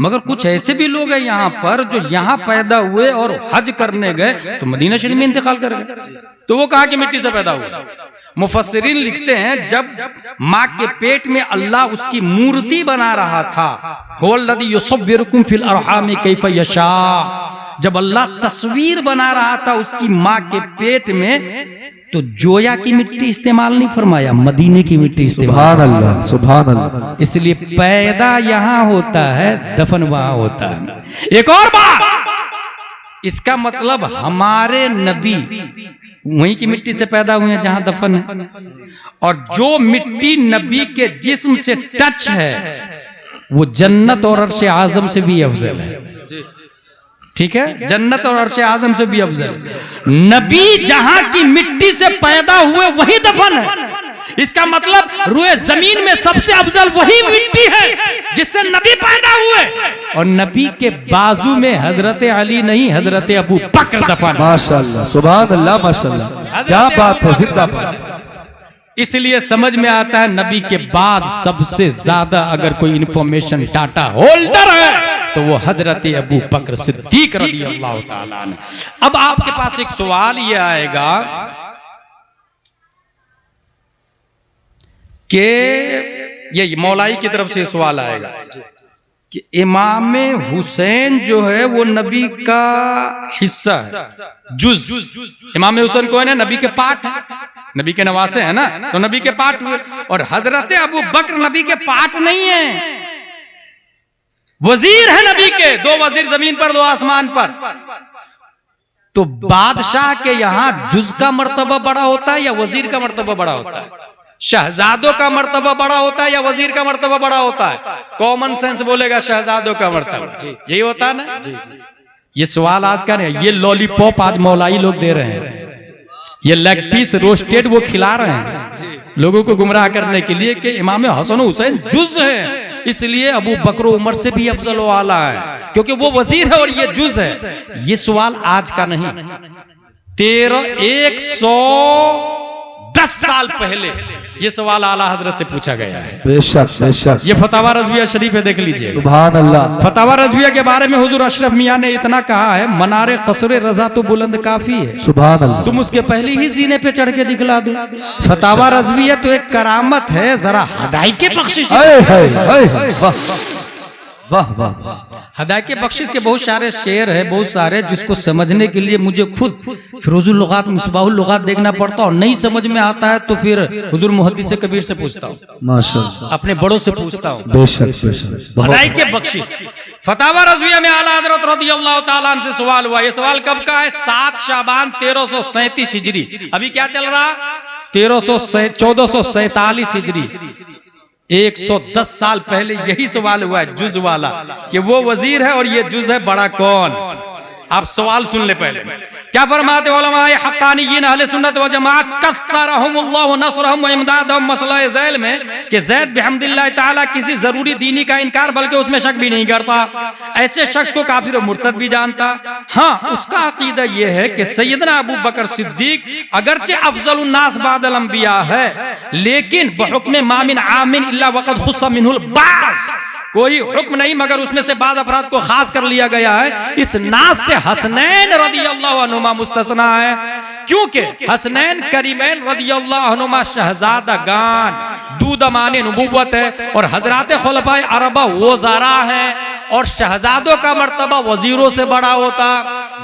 मगर कुछ ऐसे भी लोग हैं यहाँ पर जो यहाँ पैदा हुए और हज करने गए तो मदीना शरीफ में इंतकाल कर गए, तो वो कहाँ की मिट्टी से पैदा हुए? मुफस्सिरीन लिखते हैं जब माँ के पेट में अल्लाह उसकी मूर्ति बना रहा था, हुवल्लज़ी युसव्विरुकुम फिल अरहाम कैफ़ यशा, जब अल्लाह तस्वीर बना रहा था उसकी माँ के पेट में, तो जोया की मिट्टी इस्तेमाल नहीं फरमाया, मदीने की मिट्टी इस्तेमाल। सुभान अल्लाह, सुभान अल्लाह। इसलिए पैदा यहाँ होता है, दफन वहां होता है। एक और बात, इसका मतलब हमारे नबी वहीं की मिट्टी से पैदा हुए हैं जहां दफन है, और जो मिट्टी नबी के जिस्म से टच है वो जन्नत और अर्श आजम से भी अफजल है। ठीक है, जन्नत और अर्श आजम से भी अफजल। नबी जहां की मिट्टी से पैदा हुए वही दफन है। इसका मतलब रुए जमीन में सबसे अफजल वही मिट्टी है जिससे नबी पैदा हुए, और नबी के बाजू में हजरत अली नहीं, हजरत अबू बकर दफन। माशाअल्लाह, सुभान अल्लाह, माशाअल्लाह, क्या बात है, जिंदाबाद। इसलिए समझ में आता है नबी के बाद सबसे ज्यादा अगर कोई इंफॉर्मेशन डाटा होल्डर है तो वो हजरत अबू बकर सिद्दीक रज़ी अल्लाह ताला अन्हु। अब आपके पास एक सवाल ये आएगा कि ये मौलाई की तरफ से सवाल आएगा कि इमाम हुसैन जो है वो नबी का हिस्सा है, जुज। इमाम हुसैन कौन है? नबी के पार्ट है, नबी के नवासे है ना, तो नबी के पार्ट हुए। और हजरत अबू बकर नबी के पार्ट नहीं है, वजीर है नबी के। दो वजीर जमीन पर, दो आसमान पर। तो बादशाह के यहां जुज का मर्तबा बड़ा होता है या वजीर का मर्तबा बड़ा होता है? शहजादों का मर्तबा बड़ा होता है या वजीर का मर्तबा बड़ा होता है? कॉमन सेंस बोलेगा शहजादों का मर्तबा, यही होता है ना। ये सवाल आज का नहीं, ये लॉलीपॉप आज मौलाई लोग दे रहे हैं, ये लेग पीस रोस्टेड वो खिला रहे हैं लोगों को गुमराह करने के लिए कि इमाम हसन हुसैन जुज है, इसलिए अबू बकर उमर से भी अफजल वाला है क्योंकि वो वजीर है और ये जुज है। ये सवाल आज का नहीं, 110 साल पहले ये सवाल आला हजरत से पूछा गया है। बेशक, बेशक। ये फतावा रज़विया शरीफ है, देख लीजिए। सुभान अल्लाह। फतावा रज़विया के बारे में हुजूर अशरफ मियां ने इतना कहा है, मनारे कसरे रजा तो बुलंद काफी है, सुभान अल्लाह। तुम उसके पहले ही जीने पे चढ़ के दिखला दो। फतावा रज़विया तो एक करामत है, जरा हदाई के बख्शिश। वाह वाह वाह। हदायत के बख्शिश के बहुत सारे शेर है, बहुत सारे, जिसको समझने के लिए मुझे खुद फिरोजुल लुगात, मिसबाहुल लुगात देखना पड़ता, और नहीं समझ में आता है तो फिर हुजूर मुहद्दिस कबीर से पूछता हूँ, माशाअल्लाह, अपने बड़ों से पूछता हूँ। बेशक, बेशक। हदायत के बख्शिश। फतावा रज़विया में आला हज़रत रज़ियल्लाहु ताला अन्हु से सवाल हुआ। ये सवाल कब का है? 7 शाबान 1337 हिजरी। अभी क्या चल रहा? 1447 हिजरी। 110 साल पहले यही सवाल हुआ है, जुज वाला, कि वो वजीर है और ये जुज है बड़ा कौन। आप सवाल सुन ले पहले। क्या फरमाते उलमाए हक्कानियीन अहले सुन्नत व जमात कस्सरहुमुल्लाह व नसरहुम व इमदादहुम मसला ज़ैल में कि ज़ैद बिहम्दिल्लाह ताला किसी जरूरी दीनी का इनकार बल्कि उसमें शक भी नहीं करता, ऐसे शख्स को काफिर और मुर्तद भी जानता। हाँ, उसका अकीदा यह है कि सैयदना अबू बकर सिद्दीक अगरचे अफजलुन नास बादल अंबिया है, लेकिन बहुक्म मा मिन आमिन इल्ला वक़द खुस्सा मिनहुल बास, कोई हुक्म नहीं मगर उसमें से बाद अफराद को खास कर लिया गया है। इस नास से हसनैन रदियल्लाहु अन्हुमा मुस्तस्ना है, क्योंकि हसनैन करीमैन रदियल्लाहु अन्हुमा शहजादागान दूदमान नबुव्वत है और हजरात खुलफाए अरबा वज़ारा हैं और शहजादों का मर्तबा वजीरों से बड़ा होता।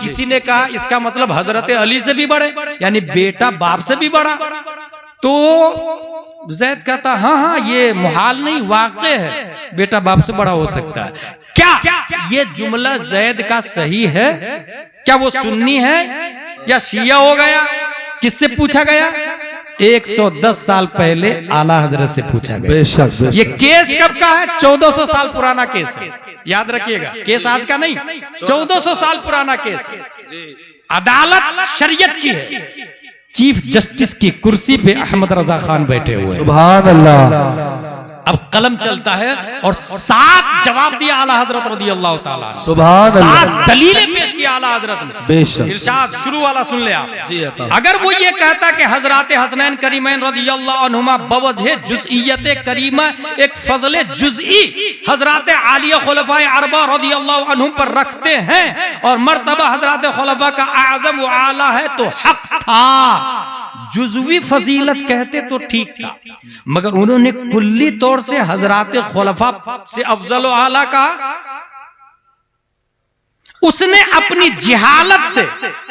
किसी ने कहा इसका मतलब हजरत अली से भी बड़े, यानी बेटा बाप से भी बड़ा। तो ज़ैद कहता हाँ हाँ ये मुहाल नहीं, वाक़े है, बेटा बाप से बड़ा हो सकता है। क्या ये जुमला ज़ैद का सही है? क्या वो सुन्नी है या शिया हो गया? किससे पूछा गया? 110 साल पहले आला हजरत से पूछा गया। बेशक, बेशक। ये केस कब का है? 1400 साल पुराना केस है, याद रखिएगा। केस आज का नहीं, 1400 साल पुराना केस है। अदालत शरीयत की है, चीफ जस्टिस की कुर्सी पे अहमद रजा खान बैठे हुए हैं। सुभान अल्लाह। अब कलम चलता है और 7 जवाब दिया आला हजरत रदियल्लाहु ताला, सुभान अल्लाह। 7 दलीलें पेश की आला हजरत ने। बेशक। इरशाद शुरू वाला सुन ले आप। जी अता। अगर वो ये कहता कि हजरत हसनैन करीमैन रदियल्लाहु अन्हुमा बवजह जुज़इयत करीमा एक फजल जुज़ई हजरत आलिया खुलफाए अरबा रदियल्लाहु अन्हुम पर रखते हैं और मर्तबा हजरत खुलफा का आज़म व आला है तो हक था। जुज़वी फजीलत कहते तो ठीक था, मगर उन्होंने कुल्ली तौर से हजरात खुलफा से अफजल व आला कहा। उसने अपनी जिहालत से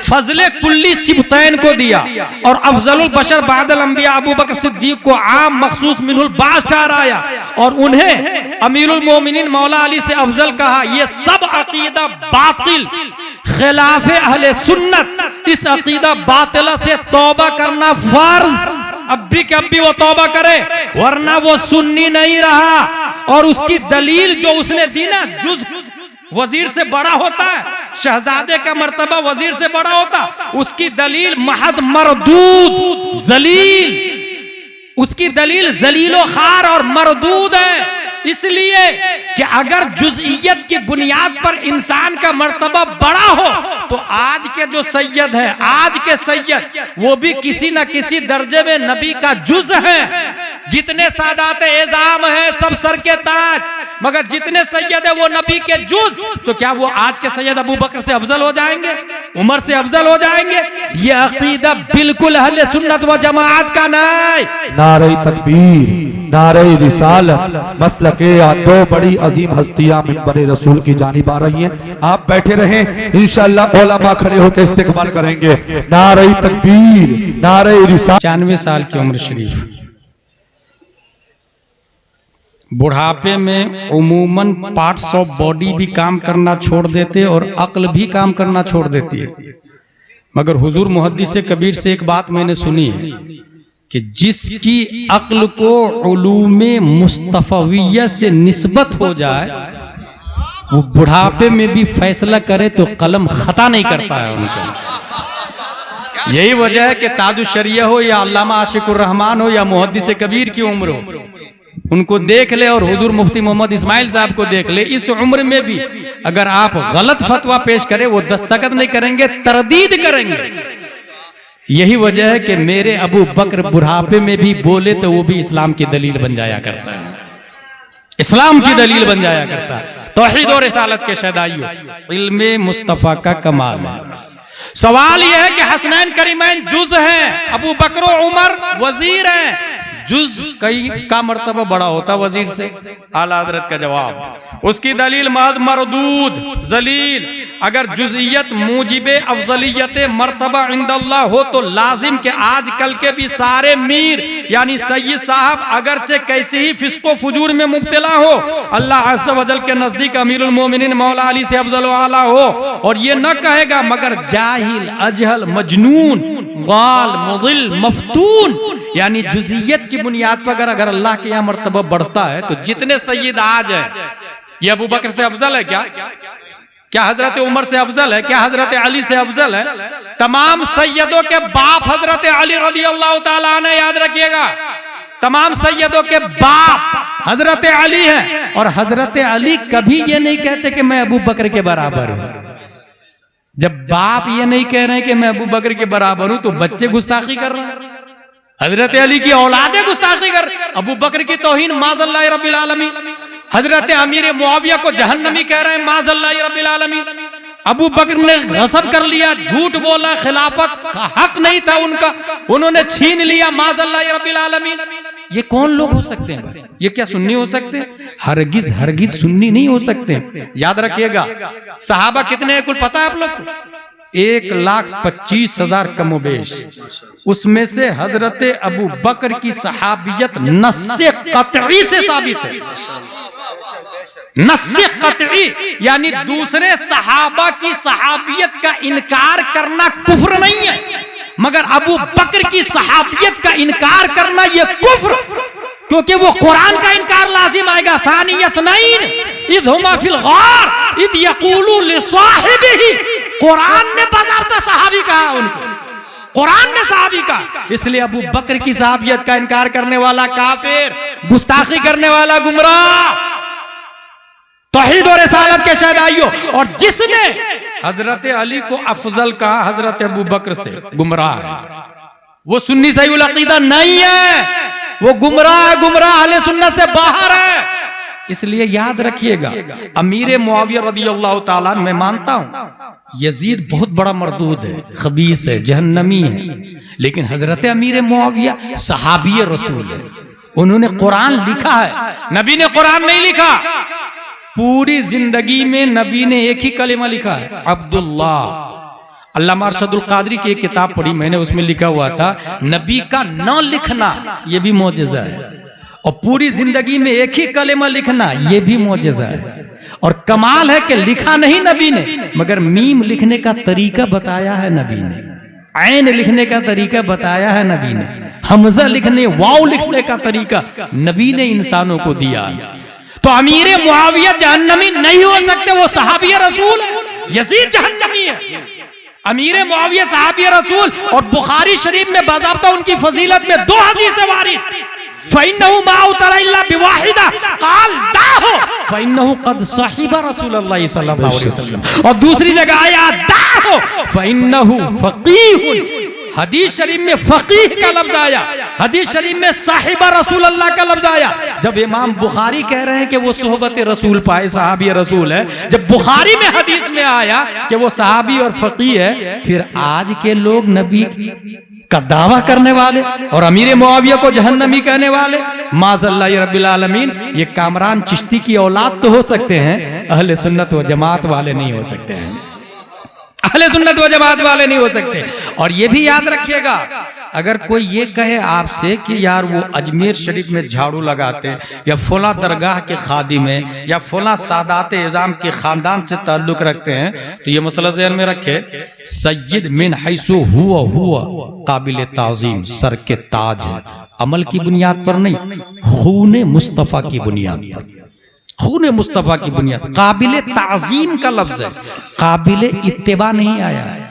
फजले कुल्ली सिबतैन को दिया और अफजलुल बशर बादल अंबिया अबू बकर सिद्दीक को आम मखसूस मिनहुल बास ठहराया और उन्हें अमीरुल मोमिनीन मौला अली से अफजल कहा। यह सब अकीदा बातिल, खिलाफे अहले सुन्नत। इस अकीदा बातिला से तौबा करना फर्ज, अब भी वो तौबा करे वरना वो सुन्नी नहीं रहा। और उसकी दलील जो उसने दी ना, जुज वजीर से बड़ा होता है, शहजादे का मर्तबा वजीर से बड़ा होता, उसकी दलील महज मरदूद जलील, उसकी दलील जलीलो खार और मरदूद है। इसलिए कि अगर जुज़इयत की बुनियाद पर इंसान का मर्तबा बड़ा हो तो आज के जो सैयद हैं, आज के सैयद वो भी किसी न किसी दर्जे में नबी का जुज़ है। जितने सादात एजाम हैं सब सर के ताज, मगर जितने सैयद है वो नबी के जुज़। तो क्या वो आज के सैयद अबू बकर से अफजल हो जाएंगे, उमर से अफजल हो जाएंगे? ये अकीदा बिल्कुल अहले सुन्नत व जमाअत का नहीं। नारे तकबीर, नारे रिसालत, मसलके दो बड़ी अजीम हस्तियां मिंबर रसूल की जानिब आ रही हैं। आप बैठे रहें, इंशाअल्लाह उलमा खड़े होकर इस्तेकबाल करेंगे। नारे तकबीर, नारे रिसालत। 95 साल की उम्र शरीफ, बुढ़ापे में उमूमन पार्ट्स ऑफ बॉडी भी काम करना छोड़ देते और अक्ल भी काम करना छोड़ देती है। मगर हुजूर मुहद्दिस कबीर से एक बात मैंने सुनी है कि जिसकी अक्ल को उलूमे मुस्तफविय्या से निस्बत हो जाए वो बुढ़ापे में भी फैसला करे तो कलम खता नहीं करता है उनका। यही वजह है कि ताजुश शरिया हो या अल्लामा आशिकुर रहमान हो या मुहद्दिस कबीर की उम्र हो, उनको देख ले और हुजूर मुफ्ती मोहम्मद इस्माइल साहब को देख ले, इस उम्र में भी अगर आप गलत फतवा पेश करें वो दस्तखत नहीं करेंगे, तरदीद करेंगे। यही वजह है कि मेरे अबू बकर बुढ़ापे में भी बोले तो वो भी इस्लाम की दलील बन जाया करता है, इस्लाम की दलील बन जाया करता है। तौहीद और रिसालत के शहदाइयों, इल्मे मुस्तफा का कमाल है। सवाल यह है कि हसनैन करीमैन जुज हैं, अबू बकर उमर वजीर हैं, जुज कई का मर्तबा बड़ा होता वजीर से। आला हजरत का जवाब, उसकी दलील महज मरदूद जलील। अगर जुज़इयत मूजिबे अफजलियत मर्तबा इंदल्लाह हो तो लाजिम के आजकल के भी सारे मीर यानी सैयद साहब अगरचे कैसे ही फिस्को फुजूर में मुब्तला हो, अल्लाह अज़्ज़ व जल के नजदीक अमीरुल मोमिनीन मौला अली से अफजल व आला हो। और ये न कहेगा मगर जाहिल, अजहल, मजनून, गाल, मुदिल, मफ्तून, यानी जुज़इयत की बुनियाद पर अगर अल्लाह के यहाँ मर्तबा बढ़ता है तो जितने सैयद आज है ये अबू बकर से अफजल है क्या? क्या हजरत उमर से अफजल है? क्या हजरत अली से अफजल है? तमाम सैयदों के बाप हजरत अली रज़ियल्लाहु ताला अन्हु, याद रखिएगा, तमाम सैयदों के बाप हजरत अली हैं। और हजरत अली कभी ये नहीं कहते कि मैं अबू बकर के बराबर हूं। जब बाप ये नहीं कह रहे हैं कि मैं अबू बकर के बराबर हूं, तो बच्चे गुस्ताखी कर रहे हैं। हजरत अली की औलादे गुस्ताखी कर, अबू बकर की तौहीन माज़ल्लाहि रब्बिल आलमीन। हजरत अमीर मुआविया को जहन्नमी कह रहे हैं माज़ल्लाहि रब्बिल आलमीन। अबू बकर ने गसब कर लिया, झूठ बोला, खिलाफत का हक नहीं था उनका, उन्होंने छीन लिया, माज़ल्लाहि रब्बिल आलमीन। ये कौन लोग हो सकते हैं? ये क्या सुन्नी हो सकते हैं? हरगिज हरगिज सुन्नी नहीं हो सकते। याद रखिएगा, सहाबा कितने हैं कुल पता है आप लोग को? 1,25,000 कमोबेश। उसमें से हजरत अबू बकर की सहाबियत नस्से कतई से साबित है। नस्से कतई यानी दूसरे सहाबा की सहाबियत का इनकार करना कुफ्र नहीं है, मगर अबू बकर की सहाबियत का इनकार करना यह कुफ्र, क्योंकि वो कुरान का इनकार लाजिम आएगा। सानियतनैन इज़ हुमा फिल गार इज़ यक़ूलु लिसाहिबिही। कुरान ने बाज़ाब्ता सहाबी कहा उनको, कुरान ने सहाबी कहा। इसलिए अबू बकर की सहाबियत का इनकार करने वाला काफिर, गुस्ताखी करने वाला गुमराह, तौहीद और रिसालत के शहदाइयों। और जिसने हजरत अली को अफजल कहा हजरत अबू बकर से, गुमराह है। वो सुन्नी सही उल अकीदा नहीं है, वो गुमराह, गुमराह अहले सुन्नत से बाहर है। इसलिए याद रखिएगा, अमीर मुआविया रज़ियल्लाहु ताला मैं मानता हूं यजीद बहुत बड़ा मरदूद है, खबीस है, जहन्नमी है, लेकिन हजरत अमीर मुआविया सहाबी रसूल है। उन्होंने कुरान लिखा है, नबी ने कुरान नहीं लिखा। पूरी जिंदगी में नबी ने एक ही कलिमा लिखा है, अब्दुल्लाह। अल्लामा अरशदुल कादरी की एक किताब पढ़ी मैंने, उसमें लिखा हुआ था नबी का न लिखना ये भी मौजज़ा है, और पूरी जिंदगी में एक ही कलिमा लिखना ये भी मौजज़ा है। और कमाल है कि लिखा नहीं नबी ने, मगर मीम लिखने का तरीका बताया है नबी ने, ऐन लिखने का तरीका बताया है नबी ने, हमजा लिखने, वाव लिखने का तरीका नबी ने इंसानों को दिया। तो अमीर मुआविया जहन्नमी नहीं हो सकते, वो सहाबी रसूल है। यजीद जहन्नमी है, अमीर मुआविया सहाबी रसूल। और बुखारी शरीफ में बाज़ाब्ता उनकी फजीलत में 2 हदीसें वारिद, फ़इन्नहु मा उतरा इल्ला बिवाहिदा क़ाल दाहो फ़इन्नहु क़द सहिबा रसूलुल्लाह सल्लल्लाहु अलैहि वसल्लम। और दूसरी जगह आया दाहो फ़इन्नहु फ़क़ीहुन। हदीस शरीफ में फकीह का लफ्ज आया, हदीस शरीफ में साहिबा रसूल अल्लाह का लफ्ज आया। जब इमाम बुखारी कह रहे हैं कि वो सोहबत रसूल पाए, सहाबी रसूल है, जब बुखारी में हदीस में आया कि वो सहाबी और फकीह है, फिर आज के लोग नबी का दावा करने वाले और अमीर मुआविया को जहन्नमी कहने वाले, माज़ल्लाहि रब्बिल आलमीन, ये कामरान चिश्ती की औलाद तो हो सकते हैं, अहले सुन्नत व जमात वाले नहीं हो सकते हैं, अहले सुन्नत व जमात वाले नहीं हो सकते। और ये भी याद रखिएगा, अगर कोई ये कहे आपसे कि यार वो अजमेर शरीफ में झाड़ू लगाते हैं, या फला दरगाह के खादिम है, या फला सादात इज़ाम के खानदान से ताल्लुक रखते हैं, तो ये मसला ज़हन में रखे, सय्यद मिन हैसु हुआ काबिल ताज़ीम, सर के ताज है, अमल की बुनियाद पर नहीं, खून मुस्तफ़ा की बुनियाद पर, खून मुस्तफ़ा की बुनियाद। काबिल ताज़ीम का लफ्ज है, काबिल इत्तिबा नहीं आया है,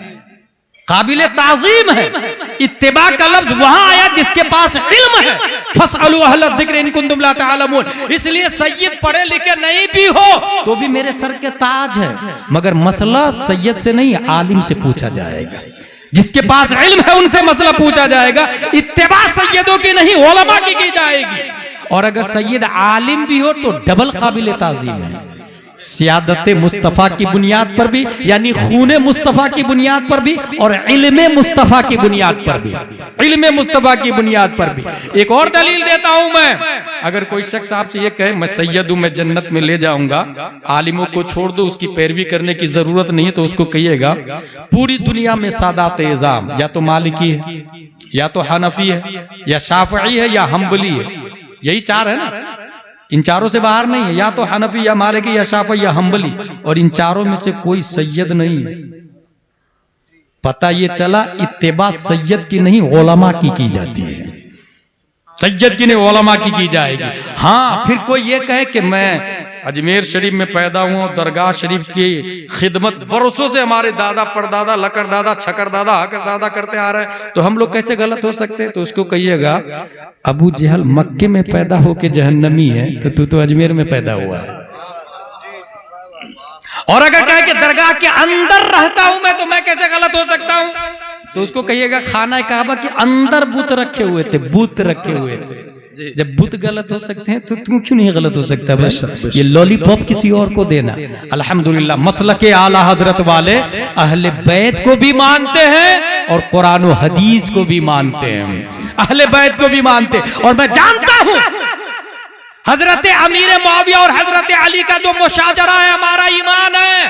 काबिल ताज़ीम है। इत्तिबा का लफ्ज वहां आया जिसके पास इल्म है, फस्अलू अहल ज़िक्र इन कुंतुम ला तअलमून। इसलिए सैयद पढ़े लिखे नहीं भी हो तो भी मेरे सर के ताज है, मगर मसला सैयद से नहीं आलिम से पूछा जाएगा, जिसके पास इल्म है उनसे मसला पूछा जाएगा। इत्तिबा सैयदों की नहीं उलमा की जाएगी। और अगर सैयद आलिम भी हो तो डबल काबिल ताज़ीम है, सियादत मुस्तफ़ा की बुनियाद पर भी, यानी खून मुस्तफ़ा की बुनियाद पर भी, और इल्म मुस्तफ़ा की बुनियाद पर भी, इल्म मुस्तफ़ा की बुनियाद पर भी। एक और दलील देता हूं मैं, अगर कोई शख्स आपसे ये कहे मैं सैयद हूं, मैं जन्नत में ले जाऊंगा, आलिमों को छोड़ दो, उसकी पैरवी करने की जरूरत नहीं है, तो उसको कहिएगा पूरी दुनिया में सादात इज़ाम या तो मालिकी है, या तो हनफी है, या शाफ़ई है, या हम्बली है, यही 4 है ना, इन चारों से बाहर नहीं है, या तो हनफी या मालिकी या शाफी या हम्बली, और इन चारों में से कोई सैयद नहीं है। पता ये चला इत्तिबा सैयद की नहीं उलमा की जाती है, सैयद की नहीं उलमा की जाएगी। हाँ, फिर कोई ये कहे कि मैं अजमेर शरीफ में पैदा हुआ और दरगाह शरीफ की खिदमत बरसों से हमारे दादा परदादा लकर दादा छकर दादा हकर दादा करते आ रहे हैं, तो हम लोग कैसे गलत हो सकते हैं? तो उसको कहिएगा अबू जहल मक्के में पैदा होके जहन्नमी है, तो तू तो अजमेर में पैदा हुआ है। और अगर कहे कि दरगाह के अंदर रहता हूं मैं, तो मैं कैसे गलत हो सकता हूं? तो उसको कहिएगा खाना काबा के अंदर बुत रखे हुए थे, बुत रखे हुए थे। जब बुत गलत हो सकते हैं तो तुम क्यों नहीं गलत हो सकता भाई? ये लॉलीपॉप किसी और को देना। अल्हम्दुलिल्लाह मसलक आला हजरत वाले अहले बैत को भी मानते हैं और कुरान और हदीस को भी मानते हैं, अहले बैत को भी मानते हैं। और मैं जानता हूं हजरत अमीर मुआविया और हजरत अली का जो मुशाजरा है हमारा ईमान है,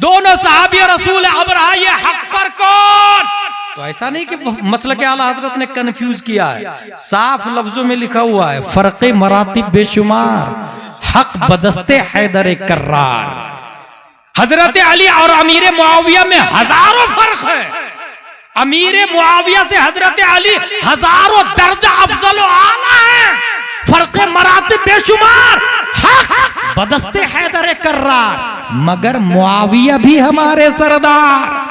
दोनों सहाबी रसूल। अब रहा ये हक पर कौन? तो ऐसा नहीं कि मसलक आला हजरत ने कंफ्यूज किया है, साफ लफ्जों में लिखा हुआ है फर्क मरातिब बेशुमार, हक बदस्ते हैदर कर्रार। हजरत अली और अमीर मुआविया में हजारों फर्क है। अमीर मुआविया से हजरत अली हजारों दर्जा अफजल व आला है। फर्क मरातिब बेशुमार, हक बदस्ते हैदर कर्रार। मगर मुआविया भी हमारे सरदार,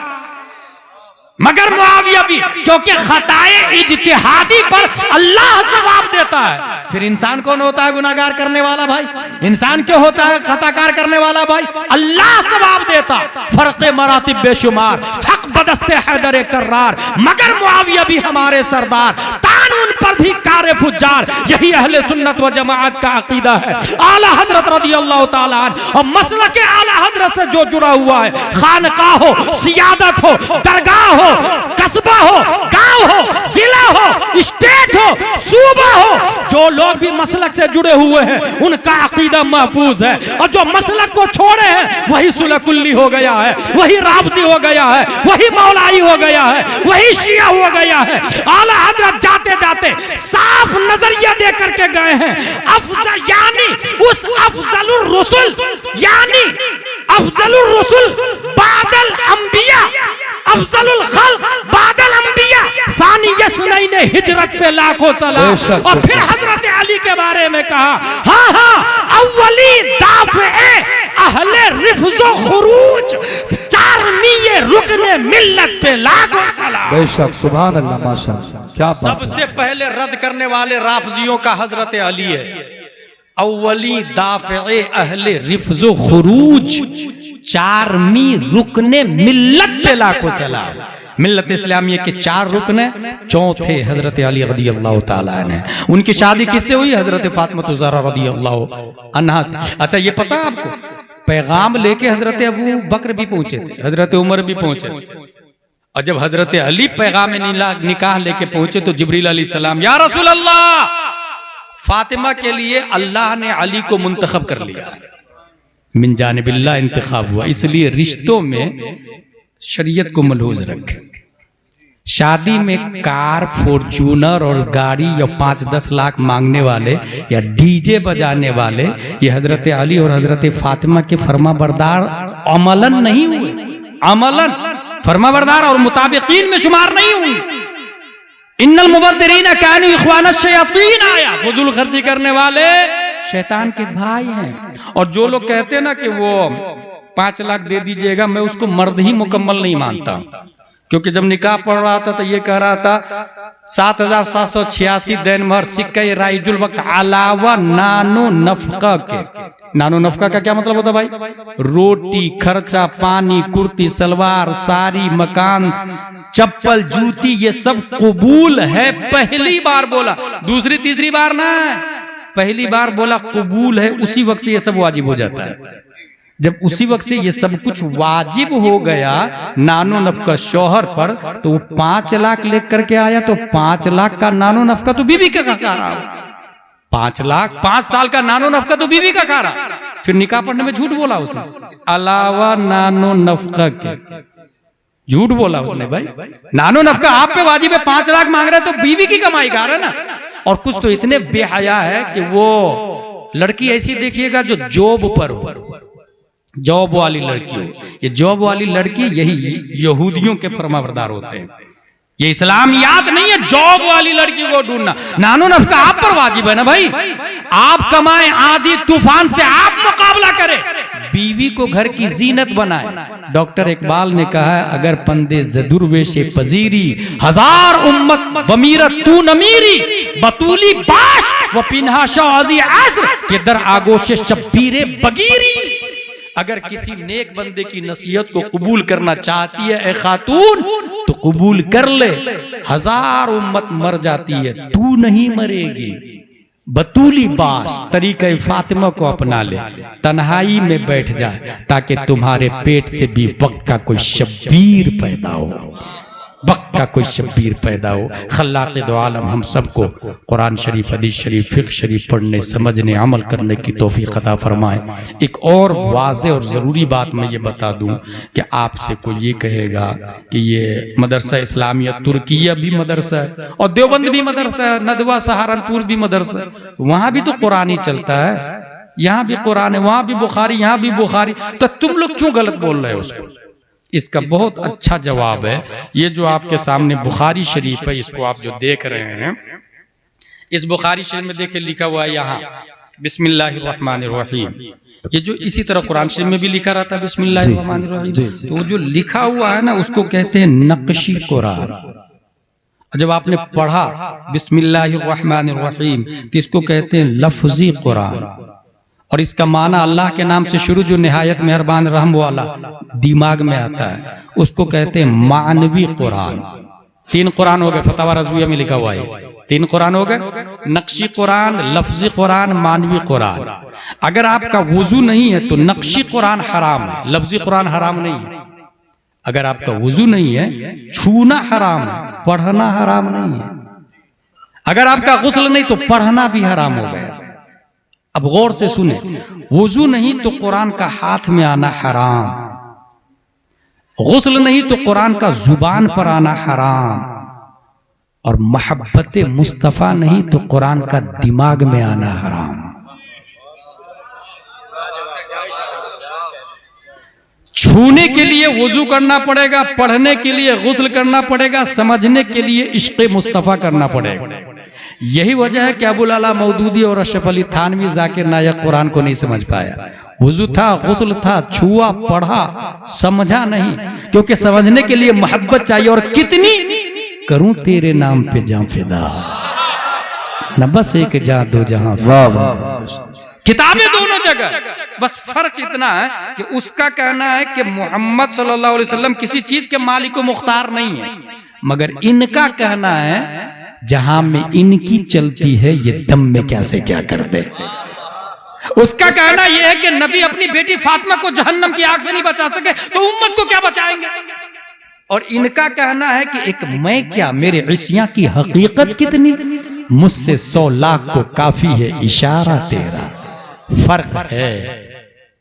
मगर मुआविया भी, क्योंकि खताए इज्तिहादी पर अल्लाह सवाब देता है। फिर इंसान कौन होता है गुनाहगार करने वाला भाई? इंसान क्यों होता है खताकार करने वाला भाई? अल्लाह सवाब देता। फर्क मरातिब बेशुमार, हक बदस्ते हैदर कर्रार, मगर मुआविया भी हमारे सरदार। तान उन पर भी कारे फुज्जार, यही अहले सुन्नत व जमाअत का अकीदा है। आला हजरत रदियल्लाहु ताला अन्हु और मसलक आला हजरत से जो जुड़ा हुआ है, खानकाह हो, सियादत हो, दरगाह हो, कस्बा हो, गांव हो, जिला हो, स्टेट हो, सूबा हो, जो लोग भी मसलक से जुड़े हुए हैं उनका अकीदा महफूज है। और जो मसलक को छोड़े हैं वही सुलकुल्ली हो गया है, वही राबजी हो गया है, वही मौलाई हो गया है, वही शिया हो गया है। आला हजरत जाते जाते साफ नजरिया दे करके गए हैं, अफजल यानी उस अफजलुर रसूल, यानी अफजलुर रसूल बादल अंबिया, अफजलुल खल्क बादल अंबिया, सानी यसनैन हिजरत पे लाखों सलाम। और फिर हजरत अली के बारे में कहा, हाँ हाँ अव्वली दाफ़े अहले रिफ्ज़ो खुरूज, चारमीए रुकने मिल्लत पे लाखों सलाम। बेशक सुभान अल्लाह माशाअल्लाह, क्या बात। सबसे पहले रद्द करने वाले राफजियों का हजरत अली है। अव्वली दाफ़े अहले रिफ्ज़ो खुरूज, चारमी रुकने मिल्लत पे लाखों सलाम। मिल्लत इस्लामिया के 4 रुकन है, चौथे हजरत अली रदियल्लाहु ताला अन्हु। उनकी शादी किससे हुई? हजरत फातिमा ज़हरा रदियल्लाहु अन्हा से। अच्छा ये पता है आपको, पैगाम लेके हजरत अबू बकर भी पहुंचे थे, हजरत उमर भी पहुंचे। और जब हजरत अली पैगाम निकाह लेके पहुंचे तो जिब्रील अलैहिस्सलाम, या रसूल अल्लाह, फातिमा के लिए अल्लाह ने अली को मुंतखब कर लिया, मिन जानिबिल्लाह इंतखाब हुआ। इसलिए रिश्तों में शरीयत को मलहूज रखें। शादी में कार, फॉर्च्यूनर और गाड़ी या 5-10 लाख मांगने वाले या डीजे बजाने वाले ये हजरत अली और हजरत फातिमा के फरमाबरदार अमलन नहीं हुए, अमलन फरमाबरदार और मुताबिकीन में शुमार नहीं हुए। इन्नल मुबद्दिरीन कानू इख्वान शयातीन आया, फजूल खर्ची करने वाले शैतान के भाई हैं। और जो लोग कहते हैं ना कि वो 5 लाख दे दीजिएगा, मैं उसको मर्द ही मुकम्मल नहीं मानता, क्योंकि जब निकाह पढ़ रहा था तो ये कह रहा था 7,786 दैन महर सिक्के राइजुल वक्त अलावा नानो नफका के। नानो नफका का क्या मतलब होता भाई? रोटी, खर्चा, पानी, कुर्ती, सलवार, साड़ी, मकान, चप्पल, जूती, ये सब कबूल है। पहली बार बोला, दूसरी तीसरी बार ना, पहली बार बोला कबूल है, उसी वक्त से ये सब वाजिब हो जाता है। जब उसी वक्त से ये सब कुछ वाजिब हो गया नानो नफका शौहर पर, तो वो 5 लाख लेकर के आया, तो 5 लाख का नानो नफका तो बीवी का खा रहा। 5 लाख 5 साल का नानो नफका तो बीवी का खा रहा। फिर निकाह पढ़ने में झूठ बोला उसने, अलावा नानो नफका के झूठ बोला उसने। भाई नानो नफका आप पे वाजिब है, 5 लाख मांग रहे तो बीवी की कमाई खा रहा है ना। और कुछ तो इतने बेहया है कि वो लड़की ऐसी देखिएगा जो जॉब पर हो, जॉब वाली लड़की हो। ये जॉब वाली लड़की यही यहूदियों के फरमाबरदार होते हैं। ये इस्लामियात नहीं है जॉब वाली लड़की को ढूंढना। नानो नफ्का आप पर वाजिब है ना भाई। आप कमाएं, आंधी तूफान से आप मुकाबला करें, बीवी को घर की जीनत बनाए। डॉक्टर इकबाल ने कहा है, अगर पंदे जदुर्वेशे पजीरी हजार उम्मत बमीरत तू नमीरी बतूली बाश व पिन्हा शाजी असर के दर आगोशे शब्बीरे बगीरी। अगर किसी नेक बंदे की नसीहत को कबूल करना चाहती है ए खातून तो कबूल कर ले, हजार उम्मत मर जाती है, तू नहीं मरेगी। बतूली बाश तरीक़े फातिमा को अपना ले, तन्हाई में बैठ जाए ताकि तुम्हारे पेट से भी वक्त का कोई शब्बीर पैदा हो, वक्त का कोई शब्बीर पैदा हो। खल्लाक़ दो आलम हम सबको कुरान शरीफ, हदीस शरीफ, फ़िक़्ह शरीफ पढ़ने, समझने, अमल करने की तौफ़ीक़ अता फरमाए। एक और वाज़े और ज़रूरी बात मैं ये बता दूं कि आपसे कोई ये कहेगा कि ये मदरसा इस्लामिया तुर्किया भी मदरसा है और देवबंद भी मदरसा है, नदवा सहारनपुर भी मदरसा है, वहाँ भी तो कुरान ही चलता है, यहाँ भी कुरान है, वहाँ भी बुखारी, यहाँ भी बुखारी, तो तुम लोग क्यों गलत बोल रहे हो उसको? इसका बहुत अच्छा जवाब है ये जो आपके सामने बुखारी शरीफ है, इसको आप जो देख रहे हैं, इस बुखारी शरीफ में देखे लिखा हुआ है यहाँ बिस्मिल्लाहिर्रहमानिर्रहीम। ये जो इसी तरह कुरान शरीफ में भी लिखा रहता है बिस्मिल्लाहिर्रहमानिर्रहीम, तो जो लिखा हुआ है ना उसको कहते हैं नक्शी कुरान। जब आपने पढ़ा बिस्मिल्लाहिर्रहमानिर्रहीम तो इसको कहते हैं लफ्जी कुरान। और इसका माना अल्लाह के नाम से शुरू जो निहायत मेहरबान रहम वाला दिमाग में आता है उसको कहते हैं मानवी कुरान। 3 कुरान हो गए, फतवा रज़विया में लिखा हुआ है 3 कुरान हो गए, नक्शी कुरान, लफ्जी कुरान, मानवी कुरान। अगर आपका वुजू नहीं है तो नक्शी कुरान हराम है, लफ्जी कुरान हराम नहीं है। अगर आपका वुजू नहीं है, छूना हराम है, पढ़ना हराम नहीं है। अगर आपका गुस्ल नहीं तो पढ़ना भी हराम हो गया। अब गौर से सुने, वुजू नहीं तो कुरान का हाथ में आना हराम, गुस्ल नहीं तो कुरान का जुबान पर आना हराम, और मोहब्बत मुस्तफा नहीं तो कुरान का दिमाग में आना हराम। छूने के लिए वुजू करना पड़ेगा, पढ़ने के लिए गुस्ल करना पड़ेगा, समझने के लिए इश्क़ मुस्तफा करना पड़ेगा। यही वजह है कि अबुल आला मौदूदी और अशरफ अली थानवी जाकिर नायक कुरान को नहीं समझ पाया। वुजू था, गुस्ल था, छुआ, पढ़ा, समझा नहीं, क्योंकि समझने के लिए मोहब्बत चाहिए। और कितनी करूं तेरे नाम पे जां फिदा, न बस एक जां दो जहां। किताबें दोनों जगह, बस फर्क इतना है कि उसका कहना है कि मोहम्मद सल्लल्लाहु अलैहि वसल्लम किसी चीज के मालिक व मुख्तार नहीं है, मगर इनका कहना है जहां में इनकी चलती है ये दम में कैसे क्या कर दे। उसका कहना यह है कि नबी अपनी बेटी फातिमा को जहन्नम की आग से नहीं बचा सके तो उम्मत को क्या बचाएंगे। और इनका कहना है कि एक मैं क्या, मेरे इश्या की हकीकत कितनी, मुझसे 100 लाख को काफी है इशारा तेरा। फर्क है,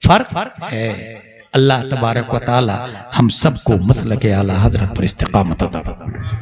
फर्क है। अल्लाह तबारक व तआला हम सबको मसलक आला हजरत पर इस्तिकामत अता फरमाए।